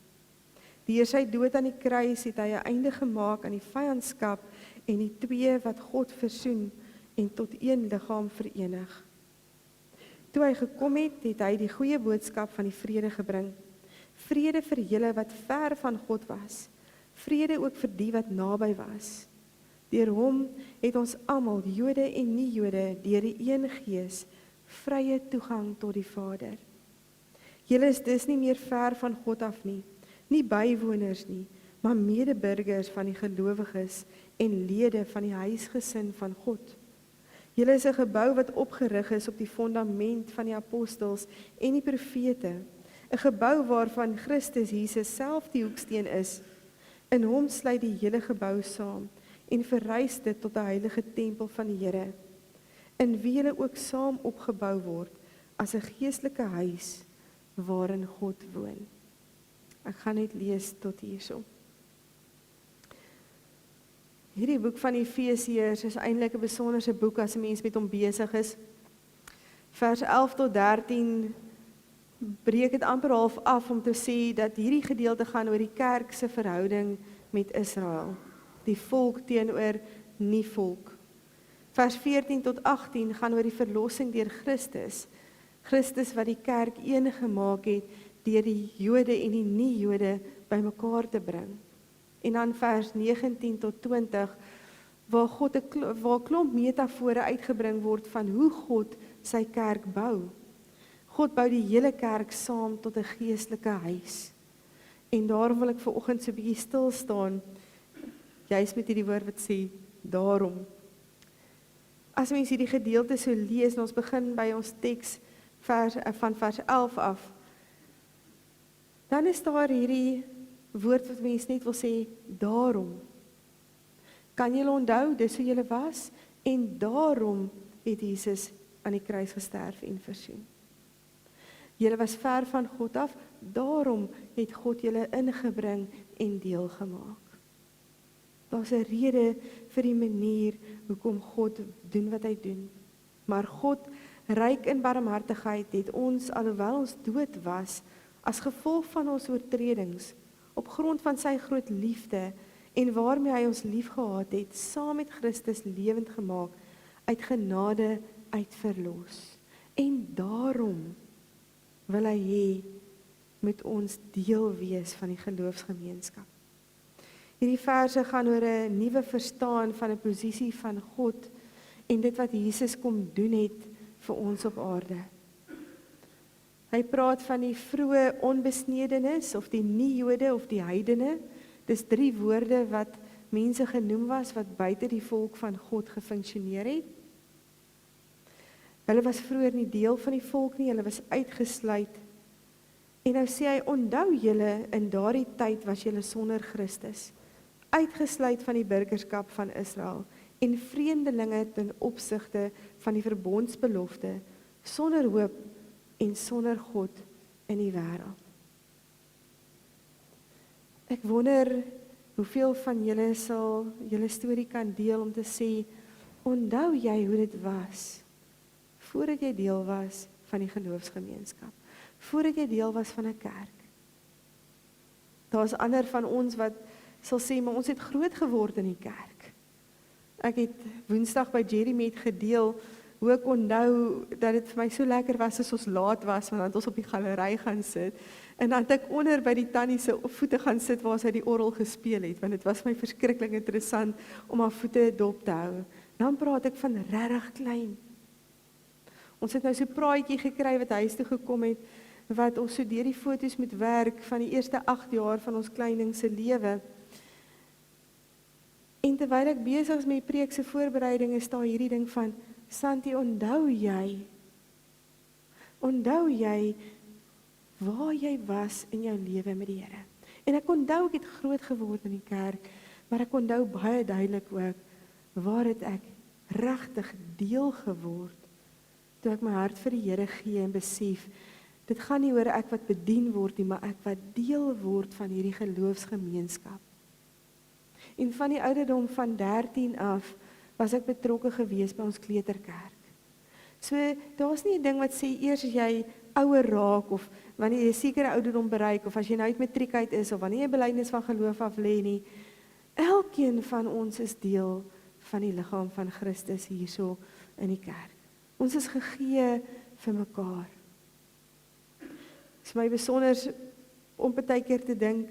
Deur sy dood aan die kruis het hy 'n einde gemaak aan die vyandskap en die twee wat God versoen en tot een liggaam verenig. Toe hy gekom het, het hy die goeie boodskap van die vrede gebring. Vrede vir julle wat ver van God was. Vrede ook vir die wat naby was. Deur hom het ons almal, Jode en nie-Jode, deur die een Gees, vrye toegang tot die Vader. Julle is dus nie meer ver van God af nie, nie bywoners nie, maar medeburgers van die gelowiges en lede van die huisgesin van God. Julle is 'n gebou wat opgerig is op die fondament van die apostels en die profete, 'n gebou waarvan Christus Jesus self die hoeksteen is. In hom sluit die hele gebou saam en verrys dit tot 'n heilige tempel van die Here, in wie julle ook saam opgebou word as 'n geestelike huis waarin God woon. Ek gaan net lees tot hierso. Hierdie boek van Efesiërs is eintlik 'n besonderse boek as 'n mens met hom besig is. Vers 11 tot 13 breek dit amper half af om te sê dat hierdie gedeelte gaan oor die kerk se verhouding met Israel, die volk teenoor nie volk. Vers 14 tot 18 gaan oor die verlossing deur Christus. Christus wat die kerk een gemaak het deur die Jode en die nie-Jode bymekaar te bring. En dan vers 19 tot 20 waar klomp metafore uitgebring word van hoe God sy kerk bou. God bou die hele kerk saam tot 'n geestelike huis. En daarom wil ek vanoggend so 'n bietjie stil staan, juis met hierdie woord wat sê, daarom. As mens hierdie gedeelte so lees, en ons begin by ons teks van vers 11 af, dan is daar hierdie woord wat mens net wil sê, daarom. Kan julle onthou, dis hoe julle was, en daarom het Jesus aan die kruis gesterf en versoen. Julle was ver van God af, daarom het God julle ingebring en deel gemaak. Daar's 'n rede vir die manier hoekom God doen wat hy doen. Maar God, ryk in barmhartigheid, het ons, alhoewel ons dood was, as gevolg van ons oortredings, op grond van sy groot liefde en waarmee hy ons liefgehad het, saam met Christus lewend gemaak, uit genade uit verlos. En daarom wil hy hê met ons deel wees van die geloofsgemeenskap. Hierdie verse gaan oor 'n nuwe verstaan van 'n posisie van God en dit wat Jesus kom doen het vir ons op aarde. Hy praat van die vroeë onbesnedenis of die nie-Jode of die heidene. Dis 3 woorde wat mense genoem was wat buite die volk van God gefunksioneer het. Hulle was vroeër nie deel van die volk nie, hulle was uitgesluit. En nou sê hy, onthou julle, in daardie tyd was julle sonder Christus, uitgesluit van die burgerskap van Israel en vreemdelinge ten opsigte van die verbondsbelofte, sonder hoop en sonder God in die wêreld. Ek wonder hoeveel van julle sal julle storie kan deel om te sê, onthou jy hoe dit was voordat jy deel was van die geloofsgemeenskap, voordat jy deel was van 'n kerk. Daar's ander van ons wat sal sê, maar ons het groot geword in die kerk. Ek het Woensdag by Jerry met gedeel hoe ek onthou dat dit vir my so lekker was as ons laat was, want dan het ons op die galery gaan sit, en dan het ek onder by die tannie se voete gaan sit waar sy die orgel gespeel het, want dit was my verskriklik interessant om haar voete dop te hou. Dan praat ek van regtig klein. Ons het nou so 'n praatjie gekry wat huis toe gekom het, wat ons so deur die foto's moet werk van die eerste 8 jaar van ons kleining se lewe. En terwyl ek besig is met die preek se voorbereiding, is daar hierdie ding van, Santi, onthou jy waar jy was in jou lewe met die Here? En ek onthou ek het groot geword in die kerk, Maar ek onthou baie duidelik ook, waar het ek regtig deel geword, toe ek my hart vir die Here gee en besef, dit gaan nie oor ek wat bedien word nie, maar ek wat deel word van hierdie geloofsgemeenskap. En van die ouderdom van 13 af, was ek betrokke gewees by ons kleuterkerk. So, daar's nie 'n ding wat sê, eers as jy ouer raak, of wanneer jy 'n sekere ouderdom bereik, of as jy nou uit matriek uit is, of wanneer jy belydenis van geloof af lê nie, elkeen van ons is deel van die liggaam van Christus hierso in die kerk. Ons is gegee vir mekaar. Dit is my besonder om partykeer te dink,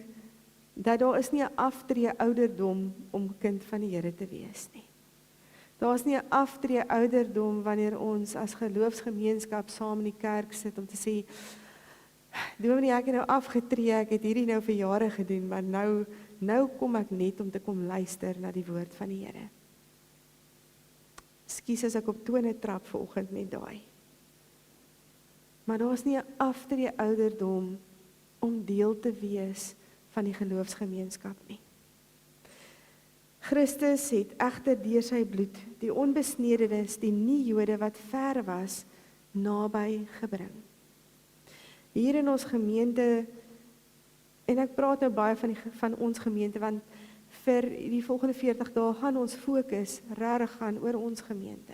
dat daar is nie 'n aftree ouderdom om kind van die Here te wees nie. Daar is nie 'n aftree ouderdom wanneer ons as geloofsgemeenskap saam in die kerk sit om te sê, dominee, ek het nou afgetree, ek het hierdie nou vir jare gedoen, maar nou kom ek net om te kom luister na die woord van die Here. Ekskuus as ek op tone trap vanoggend met daai. Maar daar is nie 'n aftree ouderdom om deel te wees van die geloofsgemeenskap nie. Christus het egter deur sy bloed die onbesnedenis, die nie-Jode wat ver was, naby gebring. Hier in ons gemeente, en ek praat nou baie van ons gemeente, want vir die volgende 40 dae gaan ons fokus regtig gaan oor ons gemeente.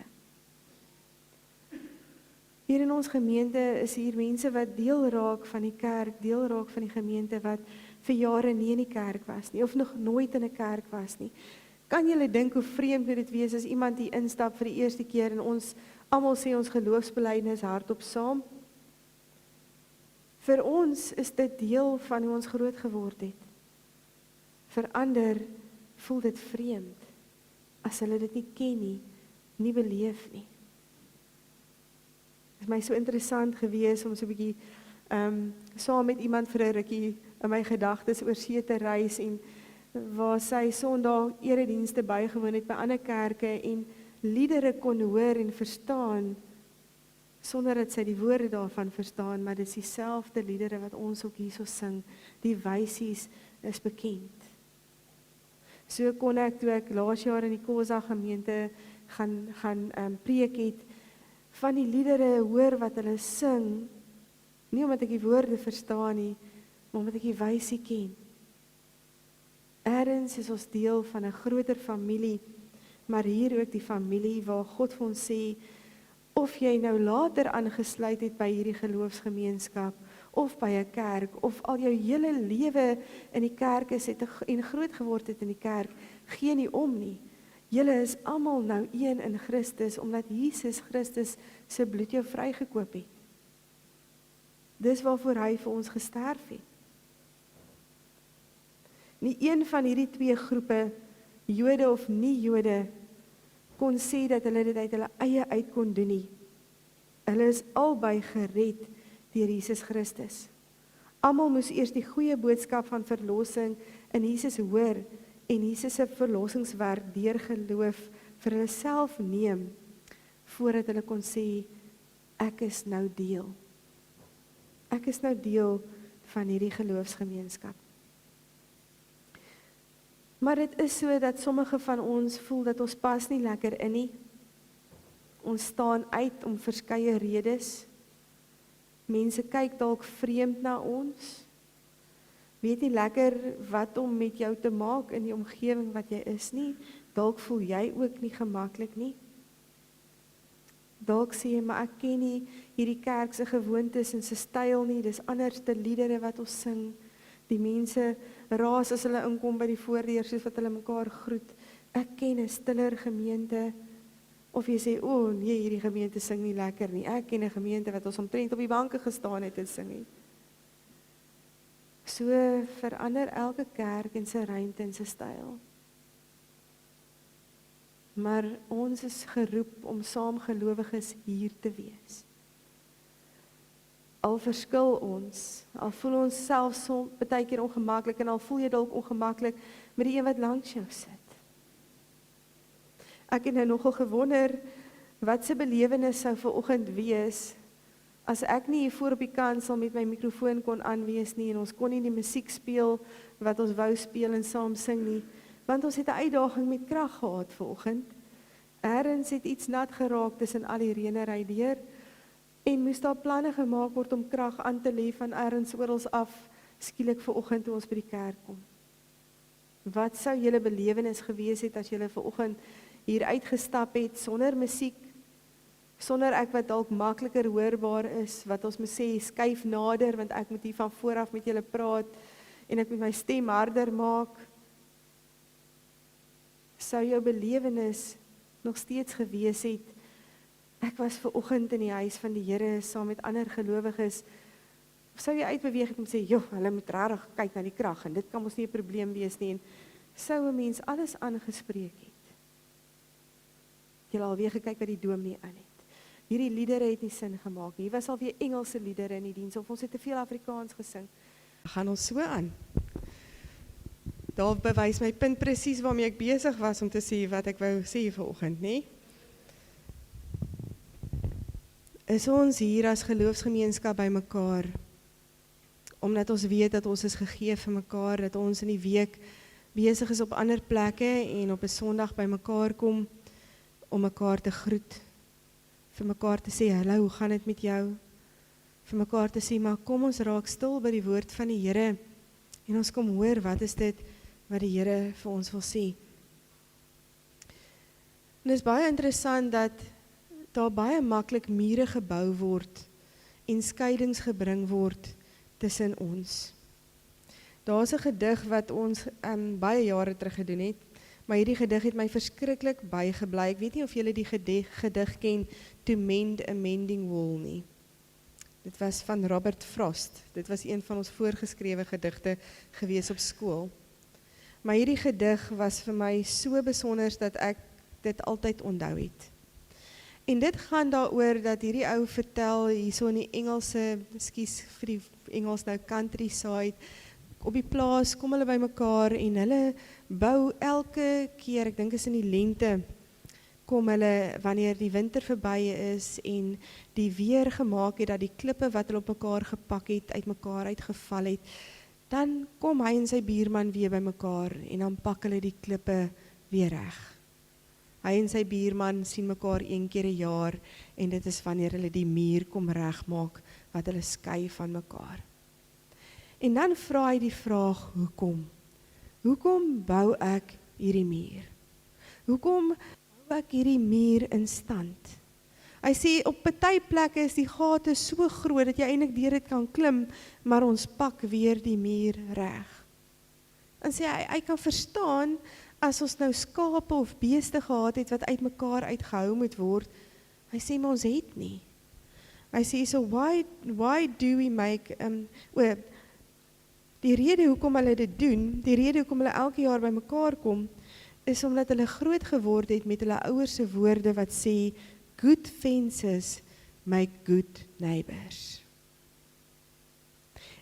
Hier in ons gemeente is hier mense wat deel raak van die kerk, deel raak van die gemeente wat vir jare nie in die kerk was nie, of nog nooit in 'n kerk was nie. Kan julle dink hoe vreemd moet dit wees as iemand hier instap vir die eerste keer en ons almal sê ons geloofsbelijdenis hardop saam? Vir ons is dit deel van hoe ons groot geword het. Vir ander voel dit vreemd as hulle dit nie ken nie beleef nie. Dit is my so interessant gewees om so 'n bietjie saam met iemand vir 'n rukkie in my gedagtes oor see te reis, en waar sy Sondag eredienste bygewoon het by ander kerke en liedere kon hoor en verstaan sonder dat sy die woorde daarvan verstaan, maar dit is dieselfde liedere wat ons ook hierso sing. Die wysies is bekend. So kon ek, toe ek laas jaar in die Kosa gemeente gaan preek het, van die liedere hoor wat hulle sing, nie omdat ek die woorde verstaan nie, maar omdat ek die wysie ken. Ergens is ons deel van 'n groter familie, maar hier ook die familie waar God vir ons sê, of jy nou later aangesluit het by hierdie geloofsgemeenskap, of by 'n kerk, of al jou hele lewe in die kerk is en groot geword het in die kerk, gee nie om nie. Julle is almal nou een in Christus, omdat Jesus Christus se bloed jou vrygekoop het. Dis waarvoor hy vir ons gesterf het. Nie een van hierdie twee groepe, Jode of nie Jode, kon sê dat hulle dit uit hulle eie uit kon doen nie. Hulle is albei gered deur Jesus Christus. Almal moes eers die goeie boodskap van verlossing in Jesus hoor en Jesus se verlossingswerk deur geloof vir hulle self neem, voordat hulle kon sê, ek is nou deel. Ek is nou deel van hierdie geloofsgemeenskap. Maar dit is so dat sommige van ons voel dat ons pas nie lekker in nie. Ons staan uit om verskeie redes. Mense kyk dalk vreemd na ons. Weet nie lekker wat om met jou te maak in die omgewing wat jy is nie. Dalk voel jy ook nie gemaklik nie. Dalk sê jy, maar ek ken nie hierdie kerk se gewoontes en se styl nie. Dis anders te liedere wat ons sing. Die mense raas as hulle inkom by die voordeur, soos wat hulle mekaar groet. Ek ken 'n stiller gemeente. Of jy sê, o nee, hierdie gemeente sing nie lekker nie. Ek ken 'n gemeente wat ons omtrent op die banke gestaan het en sing het. So verander elke kerk in sy ruimte en sy styl. Maar ons is geroep om saamgelowiges hier te wees. Al verskil ons, al voel ons self baie keer ongemaklik, en al voel jy dalk ongemaklik met die een wat langs jou sit. Ek het nou nogal gewonder, wat se belewenis sou vanoggend wees, as ek nie hier voor op die kansel met my mikrofoon kon aanwees nie, en ons kon nie die musiek speel, wat ons wou speel en saam sing nie, Want ons het 'n uitdaging met krag gehad vanoggend. Ergens het iets nat geraak tussen al die reënery deur en moes daar planne gemaak word om krag aan te lê van ergens oral af skielik vanoggend toe ons by die kerk kom. Wat sou julle belewenis gewees het as julle vanoggend hier uitgestap het sonder musiek, sonder ek wat dalk makliker hoorbaar is, wat ons moet sê skuif nader want ek moet hier van vooraf met julle praat en ek moet my stem harder maak. Sou jou belewenis nog steeds gewees het, ek was vanoggend in die huis van die Here saam met ander gelowiges, of sou jy uitbeweeg het om sê, joh, hulle moet regtig kyk na die krag en dit kan mos nie 'n probleem wees nie, en sou 'n mens alles aangespreek het. Jy het alweer gekyk wat die dominee aan het. Hierdie liedere het nie sin gemaak nie. Hier was alweer Engelse liedere in die diens, of ons het te veel Afrikaans gesing. Gaan ons so aan. Daar bewys my punt presies waarmee ek besig was om te sê wat ek wou sê vanoggend, nê? Is ons hier as geloofsgemeenskap by mekaar, omdat ons weet dat ons is gegee vir mekaar, dat ons in die week besig is op ander plekke en op 'n Sondag by mekaar kom om mekaar te groet, vir mekaar te sê, hallo, hoe gaan dit met jou? Vir mekaar te sê, maar kom ons raak stil by die woord van die Here en ons kom hoor, wat is dit wat die Here vir ons wil sê. En dit is baie interessant dat daar baie maklik mure gebou word en skeidings gebring word tussen ons. Daar's 'n gedig wat ons baie jare terug gedoen het, maar hierdie gedig het my verskriklik bygebly. Ek weet nie of julle die gedig ken, To Mend a Mending Wall nie. Dit was van Robert Frost. Dit was een van ons voorgeskrewe gedigte gewees op skool. Maar hierdie gedig was vir my so besonder dat ek dit altyd onthou het. En dit gaan daaroor dat hierdie ou vertel hierso in die Engelse, ekskuus vir die Engels nou, countryside, op die plaas kom hulle by mekaar en hulle bou elke keer, ek dink is in die lente, kom hulle wanneer die winter verby is en die weer gemaak het dat die klippe wat hulle op mekaar gepak het, uit mekaar uitgeval het, dan kom hy en sy buurman weer by mekaar en dan pak hulle die klippe weer reg. Hy en sy buurman sien mekaar een keer 'n jaar en dit is wanneer hulle die muur kom regmaak wat hulle skei van mekaar. En dan vra hy die vraag, hoekom? Hoekom bou ek hierdie muur? Hoekom bou ek hierdie muur in stand? Hy sê op party plekke is die gate so groot dat jy eintlik deur dit kan klim, maar ons pak weer die muur reg. En sê hy kan verstaan as ons nou skape of beeste gehad het wat uit mekaar uitgehou moet word. Hy sê maar ons het nie. Hy sê so why do we make die rede hoekom hulle dit doen, die rede hoekom hulle elke jaar by mekaar kom, is omdat hulle groot geword het met hulle ouers se woorde wat sê, good fences make good neighbors.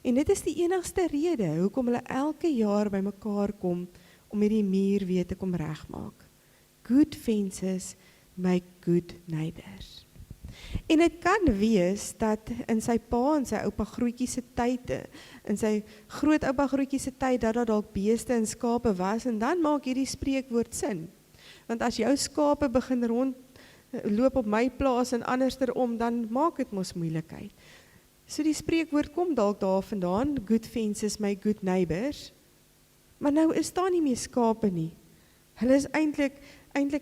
En dit is die enigste rede hoekom hulle elke jaar by mekaar kom om hierdie muur weer te kom regmaak. Good fences make good neighbors. En dit kan wees dat in sy pa en sy oupa grootjie se tyd, in sy grootoupa grootjie se tyd, dat daar dalk beeste en skape was, en dan maak hierdie spreekwoord sin. Want as jou skape begin rondloop op my plaas en andersom, dan maak dit mos moeilikheid. So die spreekwoord kom dalk daar vandaan, good fences make good neighbors, maar nou is daar nie meer skape nie. Hulle is eintlik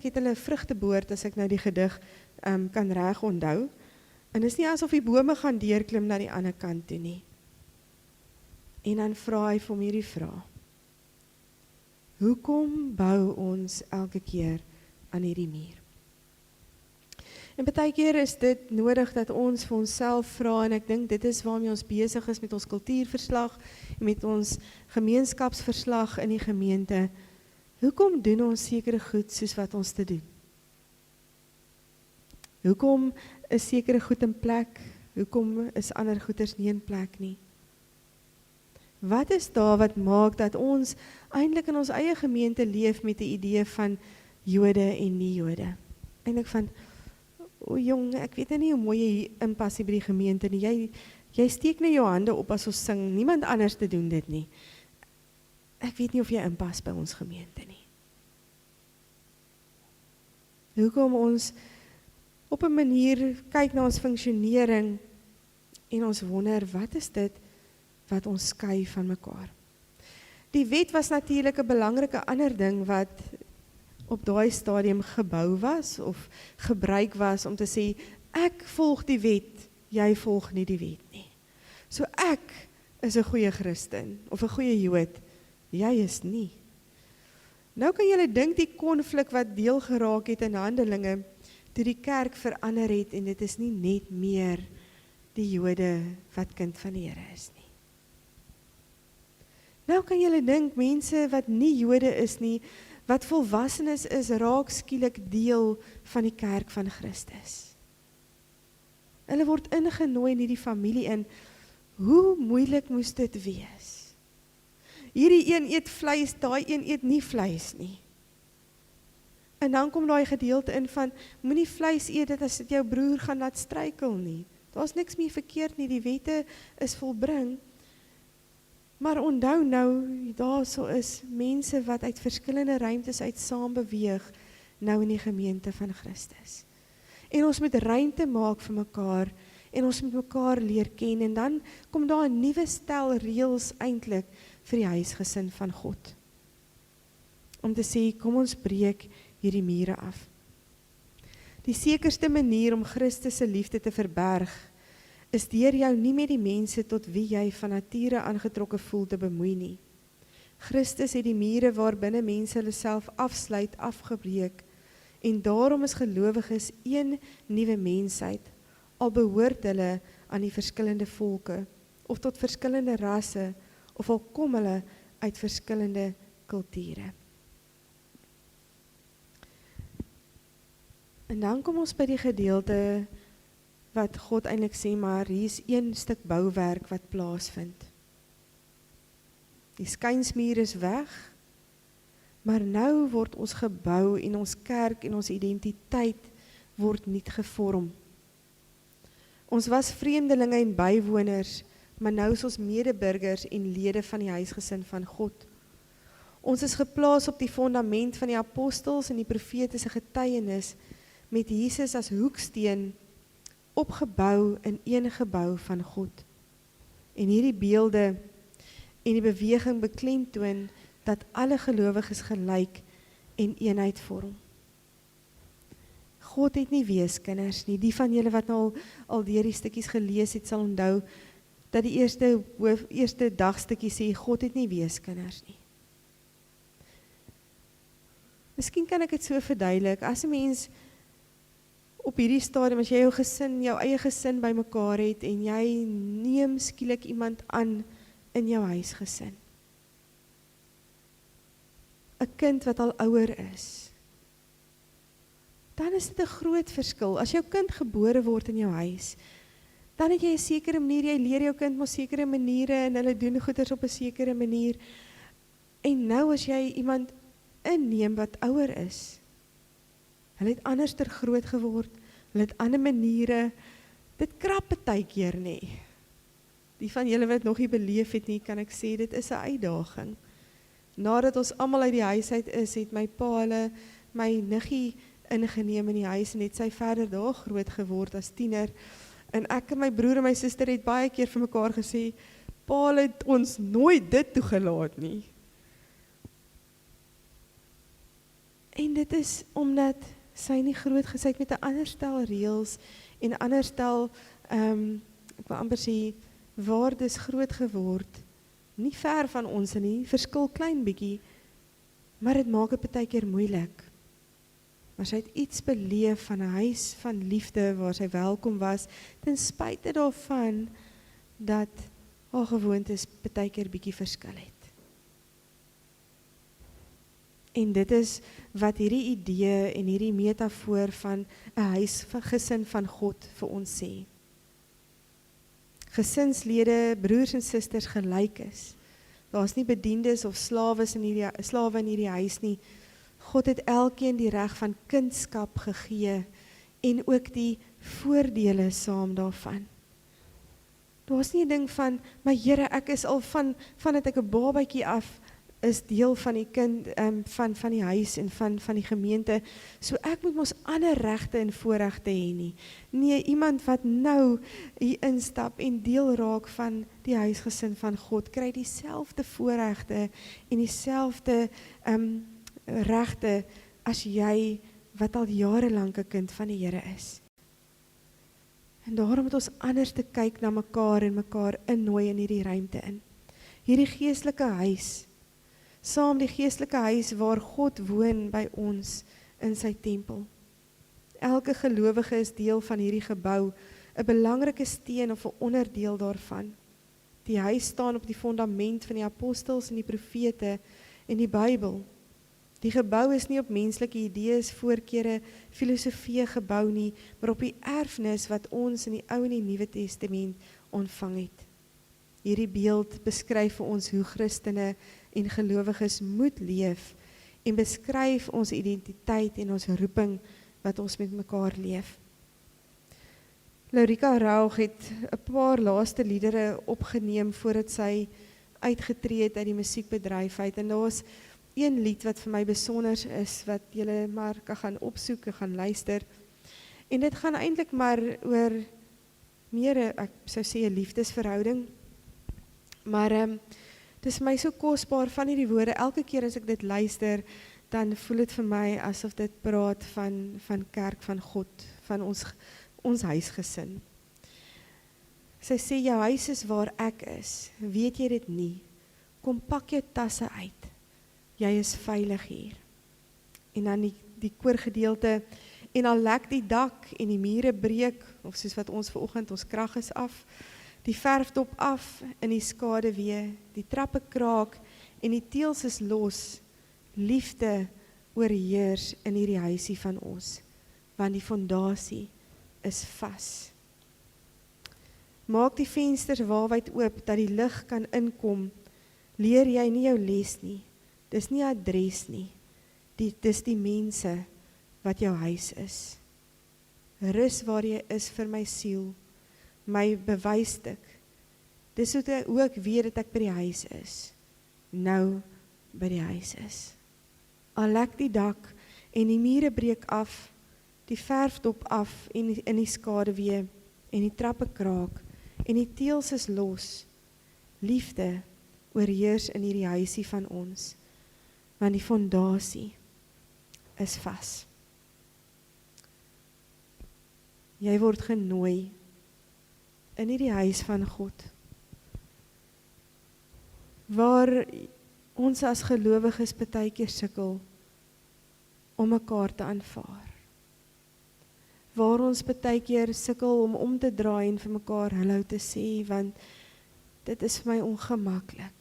het hulle vrugteboord, as ek nou die gedig kan reg onthou, en is nie asof die bome gaan deurklim na die ander kant toe nie. En dan vra hy vir hom hierdie vraag, hoekom bou ons elke keer aan hierdie muur? En baie keer is dit nodig dat ons vir onsself vra, en ek dink dit is waarmee ons besig is met ons kultuurverslag, met ons gemeenskapsverslag in die gemeente. Hoekom doen ons sekere goed soos wat ons te doen? Hoekom is sekere goed in plek? Hoekom is ander goeders nie in plek nie? Wat is daar wat maak dat ons eintlik in ons eie gemeente leef met die idee van Jode en nie Jode? Eintlik van, o jong, ek weet nie hoe mooi jy inpas by die gemeente nie. Jy steek net jou hande op as ons sing. Niemand anders te doen dit nie. Ek weet nie of jy inpas by ons gemeente nie. Hoekom ons op 'n manier kyk na ons funksionering en ons wonder, wat is dit wat ons skei van mekaar? Die wet was natuurlik 'n belangrike ander ding wat op daai stadium gebou was of gebruik was om te sê, ek volg die wet, jy volg nie die wet nie. So ek is 'n goeie Christen of 'n goeie Jood, jy is nie. Nou kan julle dink die konflik wat deel geraak het in Handelinge, toe die kerk verander het en dit is nie net meer die Jode wat kind van die Here is nie. Nou kan julle dink mense wat nie Jode is nie, wat volwassenes is, raak skielik deel van die kerk van Christus. Hulle word ingenooi in hierdie familie in. Hoe moeilik moes dit wees? Hierdie een eet vleis, daai een eet nie vleis nie. En dan kom daai gedeelte in van, moenie vleis eet dit as dit jou broer gaan laat struikel nie. Daar's niks meer verkeerd nie, die wette is volbring. Maar onthou nou, daarso is mense wat uit verskillende ruimtes uit saam beweeg, nou in die gemeente van Christus. En ons moet ruimte maak vir mekaar, en ons moet mekaar leer ken, en dan kom daar 'n nuwe stel reëls eintlik vir die huisgesin van God. Om te sê, kom ons breek hierdie mure af. Die sekerste manier om Christus se liefde te verberg, is deur jou nie met die mense tot wie jy van nature aangetrokke voel te bemoei nie. Christus het die mure waarbinne mense hulle self afsluit, afgebreek, en daarom is gelowiges een nuwe mensheid, al behoort hulle aan die verskillende volke, of tot verskillende rasse, of al kom hulle uit verskillende kulture. En dan kom ons by die gedeelte wat God eintlik sê, maar hier is een stuk bouwerk wat plaasvind. Die skynsmuur is weg, maar nou word ons gebou en ons kerk en ons identiteit word nuut gevorm. Ons was vreemdelinge en bywoners, maar nou is ons medeburgers en lede van die huisgesin van God. Ons is geplaas op die fondament van die apostels en die profete se getuienis, met Jesus as hoeksteen, opgebou in een gebou van God. En hierdie beelde en die beweging beklemtoon dat alle gelowiges gelyk en eenheid vorm. God het nie weeskinders nie. Die van julle wat nou al deur die stukkies gelees het, sal onthou dat die eerste dagstukkie sê, God het nie weeskinders nie. Miskien kan ek dit so verduidelik, as 'n mens op hierdie stadium, as jy jou eie gesin bymekaar het, en jy neem skielik iemand aan in jou huisgesin. 'n Kind wat al ouer is. Dan is dit 'n groot verskil. As jou kind gebore word in jou huis, dan het jy 'n sekere manier, jy leer jou kind mos sekere maniere, en hulle doen goeders op 'n sekere manier. En nou as jy iemand inneem wat ouer is, hulle het anderster groot geword, hulle het ander maniere, dit krap partykeer nie. Die van julle wat nog nie beleef het nie, kan ek sê, dit is 'n uitdaging. Nadat ons almal uit die huis uit is, het my pa hulle my niggie ingeneem in die huis, en het sy verder daar groot geword as tiener. En ek en my broer en my suster het baie keer vir mekaar gesê, pa het ons nooit dit toegelaat nie. En dit is omdat sy nie groot gesê het met 'n ander stel reëls en 'n ander stel, ek wil amper sê, waardes groot geword. Nie ver van ons nie, verskil klein bietjie, maar dit maak dit baie keer moeilik. Maar sy het iets beleef van 'n huis van liefde waar sy welkom was, ten spyte daarvan dat haar gewoontes baie keer bietjie verskil het. En dit is wat hierdie idee en hierdie metafoor van 'n huisgesin van God vir ons sê. Gesinslede, broers en susters gelyk is. Daar's nie bediendes of slawe in hierdie huis nie. God het elkeen die reg van kindskap gegee en ook die voordele saam daarvan. Daar's nie 'n ding van, maar Here, ek is al vandat ek 'n babatjie af is deel van die kind, van die huis en van die gemeente, so ek moet mos ander regte en voorregte hê nie. Nee, iemand wat nou hier instap en deel raak van die huisgesin van God, kry dieselfde voorregte en dieselfde regte as jy wat al jare lank 'n kind van die Here is. En daarom moet ons anders te kyk na mekaar en mekaar innooi in hierdie ruimte in. Hierdie geestelike huis, saam die geestelike huis waar God woon by ons in sy tempel. Elke gelowige is deel van hierdie gebou, 'n belangrike steen of 'n onderdeel daarvan. Die huis staan op die fondament van die apostels en die profete en die Bybel. Die gebou is nie op menslike idees, voorkeure, filosofie gebou nie, maar op die erfenis wat ons in die Ou en die Nuwe Testament ontvang het. Hierdie beeld beskryf vir ons hoe Christene en gelowiges moet leef en beskryf ons identiteit en ons roeping wat ons met mekaar leef. Laurika Raug het 'n paar laaste liedere opgeneem voordat sy uitgetree het uit die musiekbedryf uit, en daar's een lied wat vir my besonder is, wat julle maar kan gaan opsoek en gaan luister. En dit gaan eintlik maar oor meer, ek sou sê 'n liefdesverhouding. Maar dis my so kosbaar van hierdie woorde, elke keer as ek dit luister, dan voel dit vir my asof dit praat van kerk, van God, van ons huisgesin. Sy sê, jou huis is waar ek is, weet jy dit nie? Kom pak jou tasse uit, jy is veilig hier. En dan die koorgedeelte, en al lek die dak en die mure breek, of soos wat ons vanoggend, ons krag is af, die verfdop af in die skaduwee, die trappe kraak en die teëls is los, liefde oorheers in hierdie huisie van ons, want die fondasie is vas. Maak die vensters waawyd oop, dat die lig kan inkom, leer jy nie jou les nie, dis nie adres nie, dis die mense wat jou huis is. Rus waar jy is vir my siel, my bewysstuk, dis hoe ek weet dat ek by die huis is, nou by die huis is. Al lek die dak en die mure breek af, die verfdop af en in die skaduwee en die trappe kraak en die teëls is los, liefde oorheers in hierdie huisie van ons, want die fondasie is vas. Jy word genooi in hierdie huis van God, waar ons as gelowiges baie keer sukkel om mekaar te aanvaar, waar ons baie keer sukkel om te draai en vir mekaar hallo te sê, want dit is vir my ongemaklik,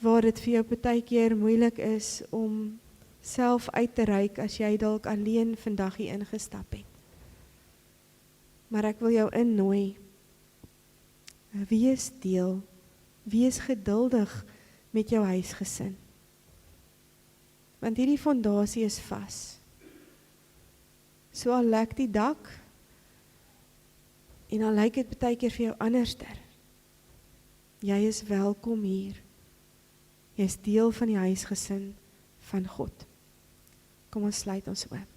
waar dit vir jou baie keer moeilik is om self uit te reik as jy dalk alleen vandag hier ingestap het. Maar ek wil jou innooi, wees deel, wees geduldig met jou huisgesin. Want hierdie fondasie is vas. So al lek die dak, en al lyk dit baie keer vir jou anderster. Jy is welkom hier. Jy is deel van die huisgesin van God. Kom ons sluit ons oop.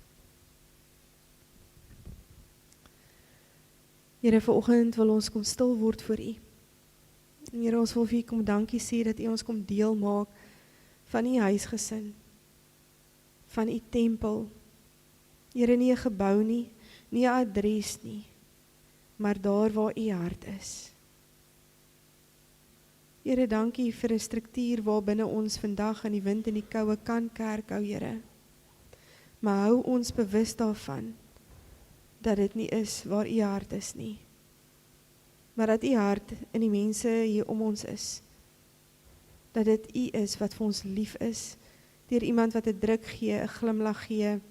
Here, vanoggend wil ons kom stil word voor U. Here, ons wil vir U kom dankie sê dat U ons kom deel maak van U huisgesin, van U tempel. Here, nie 'n gebou nie, nie 'n adres nie, maar daar waar U hart is. Here, dankie vir 'n struktuur waar binne ons vandag in die wind en die koue kan kerk hou, Here. Maar hou ons bewus daarvan, dat dit nie is waar U hart is nie, maar dat U hart in die mense hier om ons is, dat dit U is wat vir ons lief is, deur iemand wat 'n druk gee, 'n glimlag gee,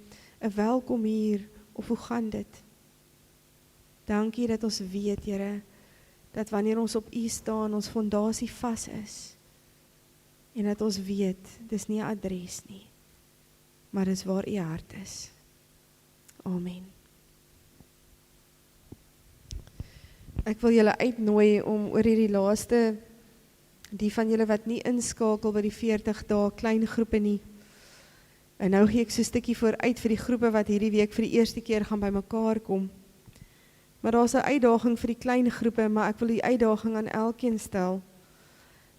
'n welkom hier, of hoe gaan dit? Dankie dat ons weet, Here, dat wanneer ons op U staan, ons fondasie vas is, en dat ons weet, dis nie 'n adres nie, maar dis waar U hart is. Amen. Ek wil julle uitnooi om oor hierdie laaste Die van julle wat nie inskakel by die 40 dae klein groepe nie. En nou gee ek so 'n stukkie vooruit vir die groepe wat hierdie week vir die eerste keer gaan bymekaar kom. Maar daar's 'n uitdaging vir die klein groepe, maar ek wil die uitdaging aan elkeen stel.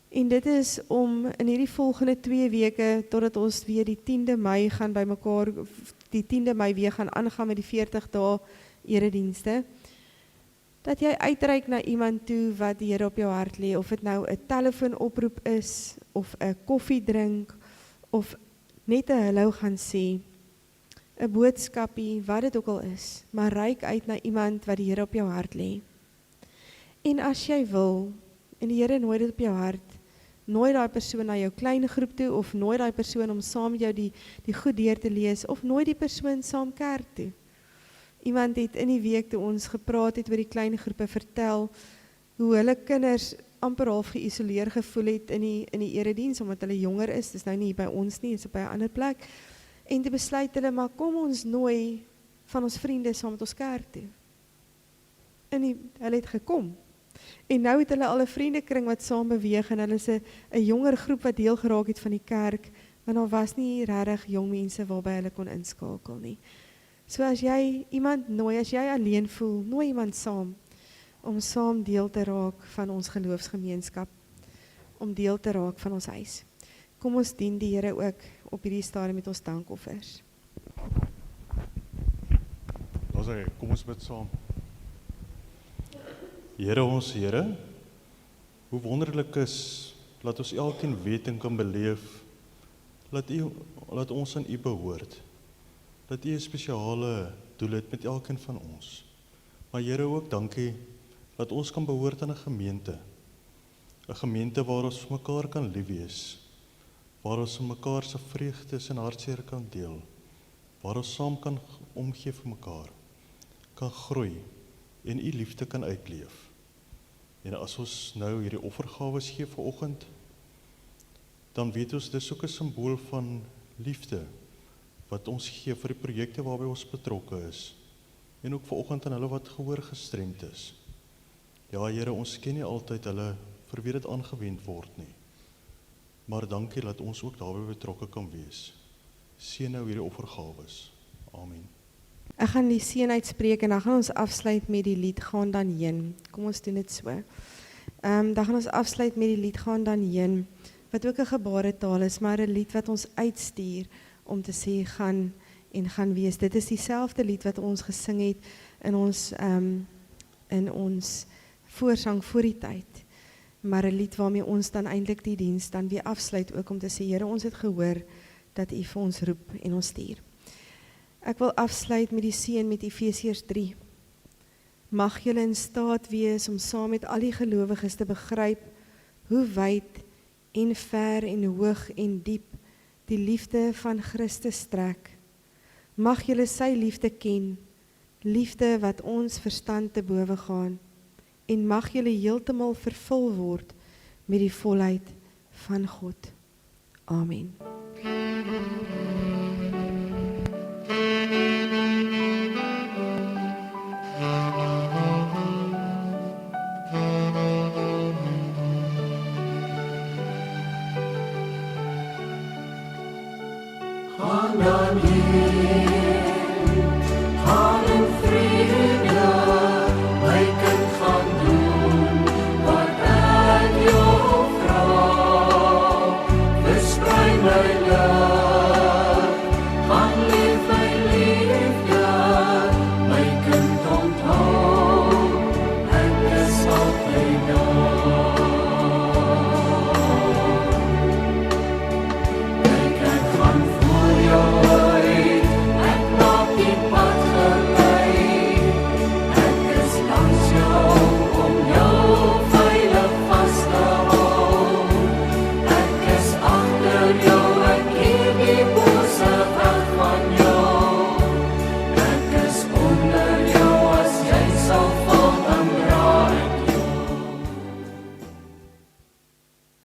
En dit is om in hierdie volgende 2 weke, totdat ons weer die 10de Mei gaan bymekaar, die 10de Mei weer gaan aangaan met die 40 dae eredienste, dat jy uitreik na iemand toe wat die Here op jou hart lê, of dit nou 'n telefoonoproep is, of 'n koffie drink, of net 'n hallo gaan sê, 'n boodskapie, wat dit ook al is, maar reik uit na iemand wat die Here op jou hart lê. En as jy wil, en die Here nooi dit op jou hart, nooi daai persoon na jou klein groep toe, of nooi daai persoon om saam met jou die goed deur te lees, of nooi die persoon saam kerk toe. Iemand het in die week toe ons gepraat het oor die klein groepe vertel, hoe hulle kinders amper half geïsoleer gevoel het in die erediens, omdat hulle jonger is, dis nou nie by ons nie, dis by 'n ander plek, en te besluit hulle, maar kom ons nooi van ons vriende saam met ons kerk toe. En hulle het gekom. En nou het hulle al 'n vriendekring wat saam beweeg, en hulle is 'n jonger groep wat deel geraak het van die kerk, want daar was nie regtig jong mense waarby hulle kon inskakel nie. So as jy iemand nooi, as jy alleen voel, nooi iemand saam, om saam deel te raak van ons geloofsgemeenskap, om deel te raak van ons huis. Kom ons dien die Here ook op hierdie stadium met ons dankoffers. Kom ons bid saam. Here ons Here, hoe wonderlik is, laat ons elkeen weet en kan beleef, laat ons aan U behoort, dat U 'n spesiale doel het met elkeen van ons. Maar Here ook dankie, dat ons kan behoort aan 'n gemeente waar ons vir mekaar kan lief wees, waar ons mekaar se vreugdes en hartseer kan deel, waar ons saam kan omgee vir mekaar, kan groei en U liefde kan uitleef. En as ons nou hierdie offergawes gee vanoggend, dan weet ons dis ook 'n simbool van liefde wat ons gee vir die projekte waarby ons betrokke is, en ook vanoggend aan hulle wat gehoor gestremd is. Ja Here, ons ken nie altyd hulle vir wie dit aangewend word nie, maar dankie dat ons ook daarbey betrokke kan wees. Seën nou hierdie offergawes. Amen. Ek gaan die seën uitspreek en dan gaan ons afsluit met die lied Gaan dan heen. Kom ons doen dit so. Dan gaan ons afsluit met die lied Gaan dan heen, wat ook 'n gebaretaal is, maar 'n lied wat ons uitstuur om te sê gaan en gaan wees. Dit is dieselfde lied wat ons gesing het in ons voorsang voor die tyd, maar 'n lied waarmee ons dan eintlik die diens dan weer afsluit, ook om te sê, Here, ons het gehoor dat U vir ons roep en ons stuur. Ek wil afsluit met die seën met Efesiërs 3. Mag julle in staat wees om saam met al die gelowiges te begryp hoe wyd en ver en hoog en diep die liefde van Christus strek. Mag julle sy liefde ken, liefde wat ons verstand te bowe gaan, en mag julle heeltemal vervul word met die volheid van God. Amen. Gaan dan heen, gaan in vrede, my kind gaan doen wat ek jou vra. Versprei my lig, gaan leef my liefde, my kind onthou, ek is altyd daar. Yeah.